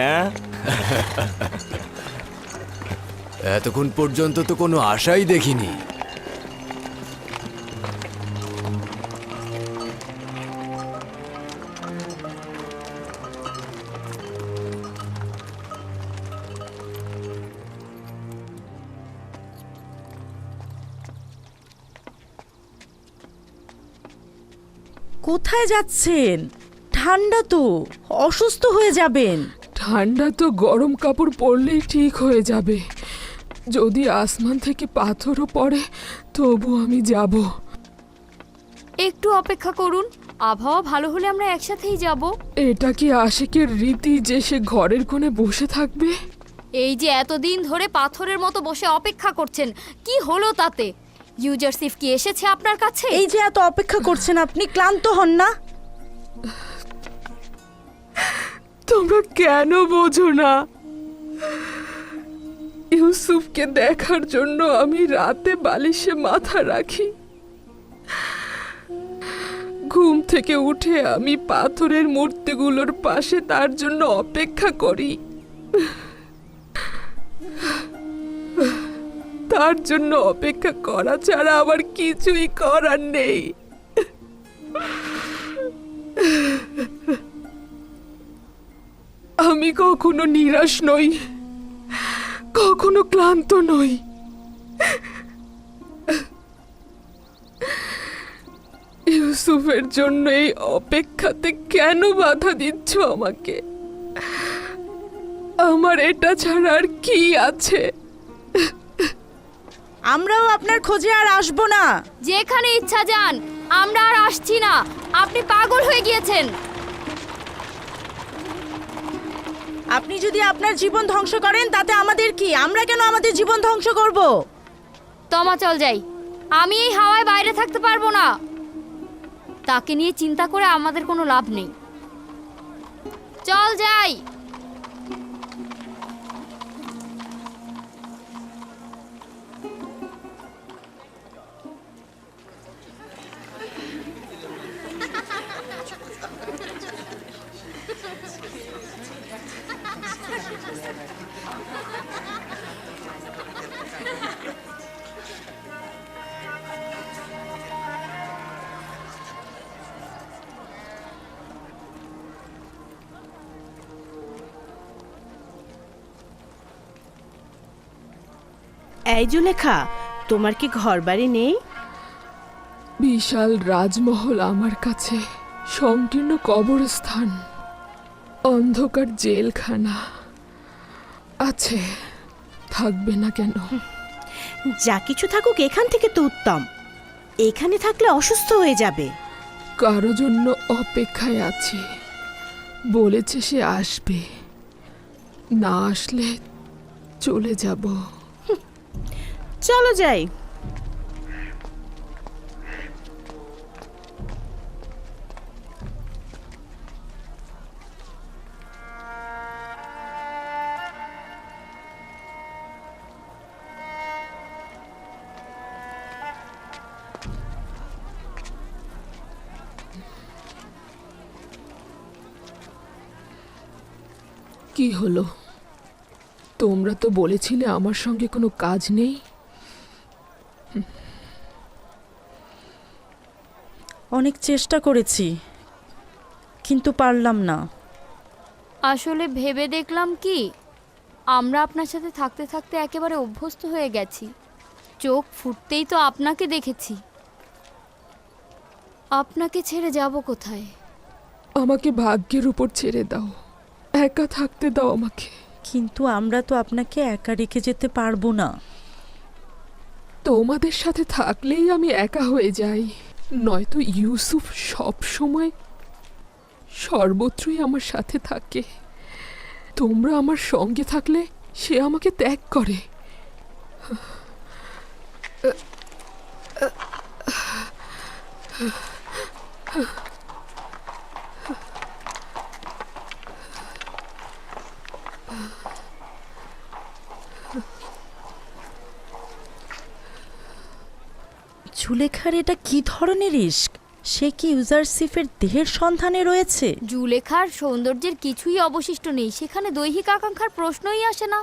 [SPEAKER 5] এতক্ষণ পর্যন্ত তো কোনো আশাই দেখিনি।
[SPEAKER 16] কোথায় যাচ্ছেন? ঠান্ডা তো, অসুস্থ হয়ে যাবেন।
[SPEAKER 18] ঠান্ডা তো গরম কাপড় পরলেই ঠিক হয়ে যাবে। যদি আসমান থেকে পাথরও পড়ে তবু আমি যাব।
[SPEAKER 2] একটু অপেক্ষা করুন, আবহাওয়া ভালো হলে আমরা একসাথেই যাব।
[SPEAKER 18] এটা কি আশিকের রীতি যে সে ঘরের কোণে বসে থাকবে?
[SPEAKER 2] এই যে এতদিন ধরে পাথরের মতো বসে অপেক্ষা করছেন, কি হলো তাতে? ইউজারসিফ কি এসেছে আপনার কাছে?
[SPEAKER 16] এই যে এত অপেক্ষা করছেন, আপনি ক্লান্ত হন না?
[SPEAKER 18] তোমরা কেন বোঝো না? ইউসুফকে দেখার জন্য আমি রাতে বালিশে মাথা রাখি। ঘুম থেকে উঠে আমি পাথরের মূর্তিগুলোর পাশে তার জন্য অপেক্ষা করি। তার জন্য অপেক্ষা করা ছাড়া আমার কিছুই করার নেই। আমি কখনো নিরাশ নই, কখনো ক্লান্ত নই। ইউসুফের জন্য এই অপেক্ষাতে কেন বাধা দিচ্ছ আমাকে? আমার এটা ছাড়া আর কি আছে?
[SPEAKER 16] আমরাও আপনার খোঁজে আর আসবো না।
[SPEAKER 2] যেখানে ইচ্ছা যান, আমরা আর আসছি না। আপনি পাগল হয়ে গিয়েছেন।
[SPEAKER 16] আপনি যদি আপনার জীবন ধ্বংস করেন তাতে আমাদের কি? আমরা কেন আমাদের জীবন ধ্বংস করব?
[SPEAKER 2] তমা চল যাই, আমি এই হাওয়ায় বাইরে থাকতে পারবো না। তাকে নিয়ে চিন্তা করে আমাদের কোনো লাভ নেই। চল যাই।
[SPEAKER 16] এই জুলেখা, তোমার কি ঘরবাড়ি নেই?
[SPEAKER 18] বিশাল রাজমহল আমার কাছে সংকীর্ণ কবরস্থান, অন্ধকার জেলখানা আছে, থাকবে না কেন?
[SPEAKER 16] যা কিছু থাকুক এখান থেকে তো উত্তম। এখানে থাকলে অসুস্থ হয়ে যাবে।
[SPEAKER 18] কারো জন্য অপেক্ষায় আছি, বলেছে সে আসবে, না আসলে চলে যাব।
[SPEAKER 16] চলো যাই।
[SPEAKER 18] কি হলো? তোমরা তো বলেছিলে আমার সঙ্গে কোনো কাজ নেই।
[SPEAKER 16] অনেক চেষ্টা করেছি, কিন্তু পারলাম না।
[SPEAKER 2] আসলে ভেবে দেখলাম কি, আমরা আপনার সাথে থাকতে থাকতে একেবারে অভ্যস্ত হয়ে গেছি। চোখ ফুটতেই তো আপনাকে দেখেছি। আপনাকে ছেড়ে যাব কোথায়?
[SPEAKER 18] আমাকে ভাগ্যের উপর ছেড়ে দাও, একা থাকতে দাও আমাকে।
[SPEAKER 16] কিন্তু আমরা তো আপনাকে একা রেখে যেতে পারবো না।
[SPEAKER 18] তোমাদের সাথে থাকলেই আমি একা হয়ে যাই, নয়তো ইউসুফ সব সময় সর্বত্রই আমার সাথে থাকে। তোমরা আমার সঙ্গে থাকলে সে আমাকে ত্যাগ করে।
[SPEAKER 16] জুলেখার এটা কি ধরনের ইশক? সে কি ইউজারসিফের দেহের সন্ধানে রয়েছে?
[SPEAKER 2] জুলেখার সৌন্দর্যের কিছুই অবশিষ্ট নেই, সেখানে দৈহিক আকাঙ্ক্ষার প্রশ্নই আসে না।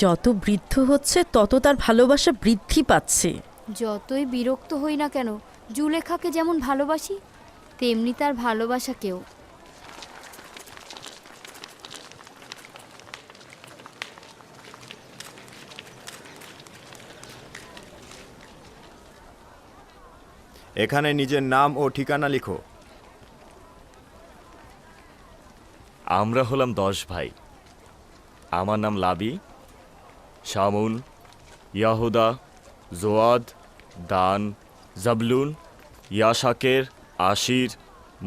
[SPEAKER 16] যত বৃদ্ধ হচ্ছে তত তার ভালোবাসা বৃদ্ধি পাচ্ছে।
[SPEAKER 2] যতই বিরক্ত হই না কেন, জুলেখাকে যেমন ভালোবাসি তেমনি তার ভালোবাসাকেও।
[SPEAKER 4] এখানে নিজের নাম ও ঠিকানা লিখো।
[SPEAKER 21] আমরা হলাম 10 ভাই। আমার নাম লাবি, শামুন, ইয়াহুদা, জোয়াদ, দান, জাবলুন, ইয়াশাকের, আশির,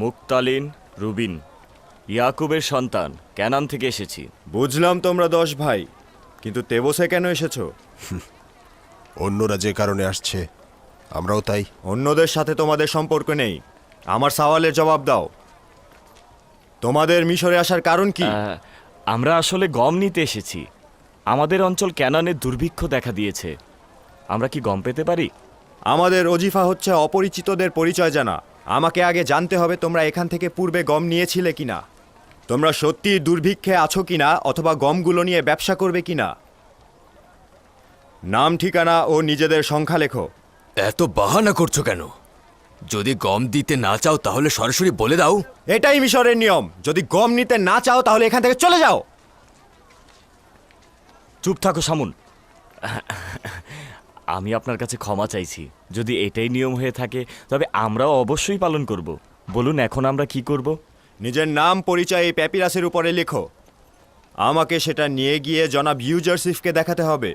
[SPEAKER 21] মুক্তালিন, রুবিন। ইয়াকুবের সন্তান ক্যানান থেকে এসেছি।
[SPEAKER 4] বুঝলাম তোমরা 10 ভাই, কিন্তু তেবসে কেন এসেছো?
[SPEAKER 22] অন্যরা যে কারণে আসছে আমরাও তাই।
[SPEAKER 4] অন্যদের সাথে তোমাদের সম্পর্ক নেই। আমার সওয়ালের জবাব দাও। তোমাদের মিশরে আসার কারণ কি?
[SPEAKER 21] আমরা আসলে গম নিতে এসেছি। আমাদের অঞ্চল ক্যানানে দুর্ভিক্ষ দেখা দিয়েছে। আমরা কি গম পেতে পারি?
[SPEAKER 4] আমাদের ওজিফা হচ্ছে অপরিচিতদের পরিচয় জানা। আমাকে আগে জানতে হবে তোমরা এখান থেকে পূর্বে গম নিয়েছিলে কিনা, তোমরা সত্যি দুর্ভিক্ষে আছো কিনা, অথবা গমগুলো নিয়ে ব্যবসা করবে কিনা। নাম, ঠিকানা ও নিজেদের সংখ্যা লেখো।
[SPEAKER 5] এত বাহানা করছো কেন? যদি গম দিতে না চাও তাহলে সরাসরি বলে দাও।
[SPEAKER 4] এটাই মিশরের নিয়ম। যদি গম নিতে না চাও তাহলে এখান থেকে চলে যাও।
[SPEAKER 21] চুপ থাকো শামুন। আমি আপনার কাছে ক্ষমা চাইছি। যদি এটাই নিয়ম হয়ে থাকে তবে আমরাও অবশ্যই পালন করব। বলুন এখন আমরা কি করব?
[SPEAKER 4] নিজের নাম, পরিচয় এই প্যাপিরাসের উপরে লেখো। আমাকে সেটা নিয়ে গিয়ে জনাব ইউজারসিফকে দেখাতে হবে।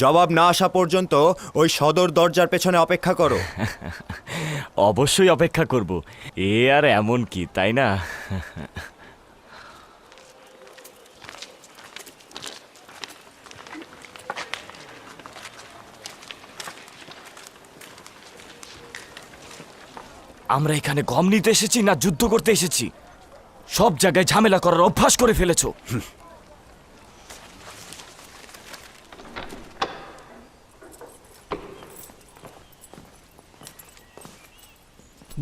[SPEAKER 4] জবাব না আসা পর্যন্ত ওই সদর দরজার পেছনে অপেক্ষা করো।
[SPEAKER 21] অবশ্যই অপেক্ষা করব। এ আর এমন কি, তাই না? আমরা এখানে গম নিতে এসেছি না যুদ্ধ করতে এসেছি? সব জায়গায় ঝামেলা করার অভ্যাস করে ফেলেছো।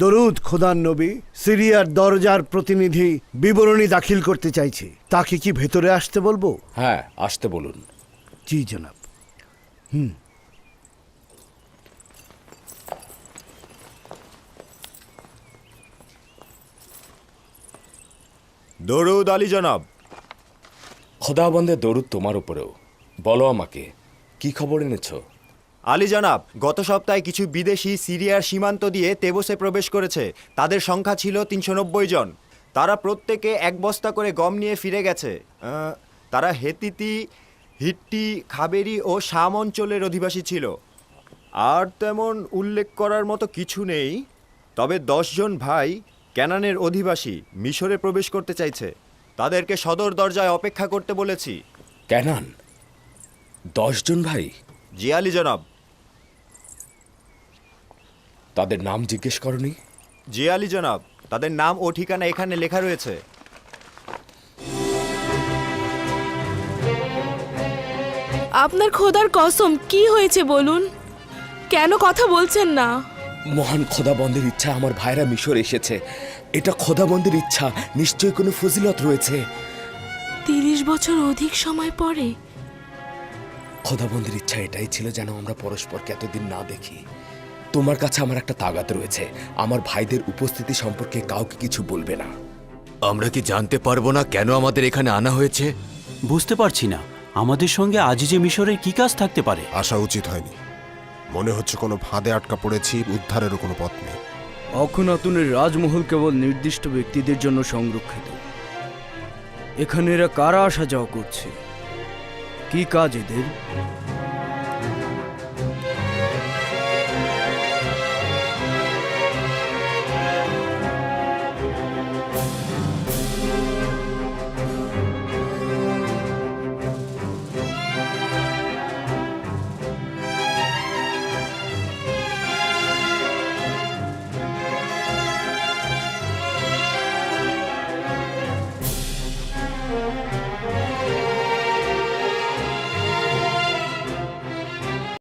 [SPEAKER 8] দরুদ খোদার নবী। সিরিয়ার দরজার প্রতিনিধি বিবরণী দাখিল করতে চাইছে। তাকে কি ভেতরে আসতে বলবো?
[SPEAKER 12] হ্যাঁ, আসতে বলুন।
[SPEAKER 8] জি জনাব।
[SPEAKER 4] দরুদ আলী জনাব।
[SPEAKER 12] খোদাবন্দের দরুদ তোমার উপরেও। বলো আমাকে, কি খবর এনেছো?
[SPEAKER 4] আলী জনাব, গত সপ্তাহে কিছু বিদেশি সিরিয়ার সীমান্ত দিয়ে তেবসে প্রবেশ করেছে। তাদের সংখ্যা ছিল 390 জন। তারা প্রত্যেকে এক বস্তা করে গম নিয়ে ফিরে গেছে। তারা হেতিতি, হিট্টি, খাবেরি ও শাম অঞ্চলের অধিবাসী ছিল। আর তেমন উল্লেখ করার মতো কিছু নেই। তবে 10 জন ভাই ক্যানানের অধিবাসী মিশরে প্রবেশ করতে চাইছে। তাদেরকে সদর দরজায় অপেক্ষা করতে বলেছি।
[SPEAKER 12] ক্যানান? 10 জন ভাই?
[SPEAKER 4] জি আলী জনাব।
[SPEAKER 12] তাদের নাম জিজ্ঞেস করনি?
[SPEAKER 4] জি আলী জনাব, তাদের নাম ও ঠিকানা এখানে লেখা রয়েছে।
[SPEAKER 1] আপনার খোদার কসম, কি হয়েছে বলুন? কেন কথা বলছেন না?
[SPEAKER 12] মহান খোদাবন্দের ইচ্ছা আমার ভাইরা মিশর এসেছে। এটা খোদাবন্দের ইচ্ছা, নিশ্চয়ই কোনো ফজিলত রয়েছে।
[SPEAKER 1] 30 বছর অধিক সময় পরে
[SPEAKER 12] খোদাবন্দের ইচ্ছা এটাই ছিল যেন আমরা পরস্পরকে এতদিন না দেখি। তোমার কাছে আমার একটা তাগাদ রয়েছে, আমার ভাইদের উপস্থিতি সম্পর্কে কাউকে কিছু বলবে না।
[SPEAKER 5] আমরা কি জানতে পারবো না কেন আমাদের এখানে আনা হয়েছে?
[SPEAKER 7] বুঝতে পারছি না, আমাদের সঙ্গে আজিজে মিশরের কি কাজ থাকতে পারে?
[SPEAKER 22] আসা উচিত হয়নি। মনে হচ্ছে কোনো ফাঁদে আটকা পড়েছি, উদ্ধারেরও কোনো পথ নেই।
[SPEAKER 14] অখনাতুনের রাজমহল কেবল নির্দিষ্ট ব্যক্তিদের জন্য সংরক্ষিত। এখানে এরা কারা আসা যাওয়া করছে? কি কাজ এদের?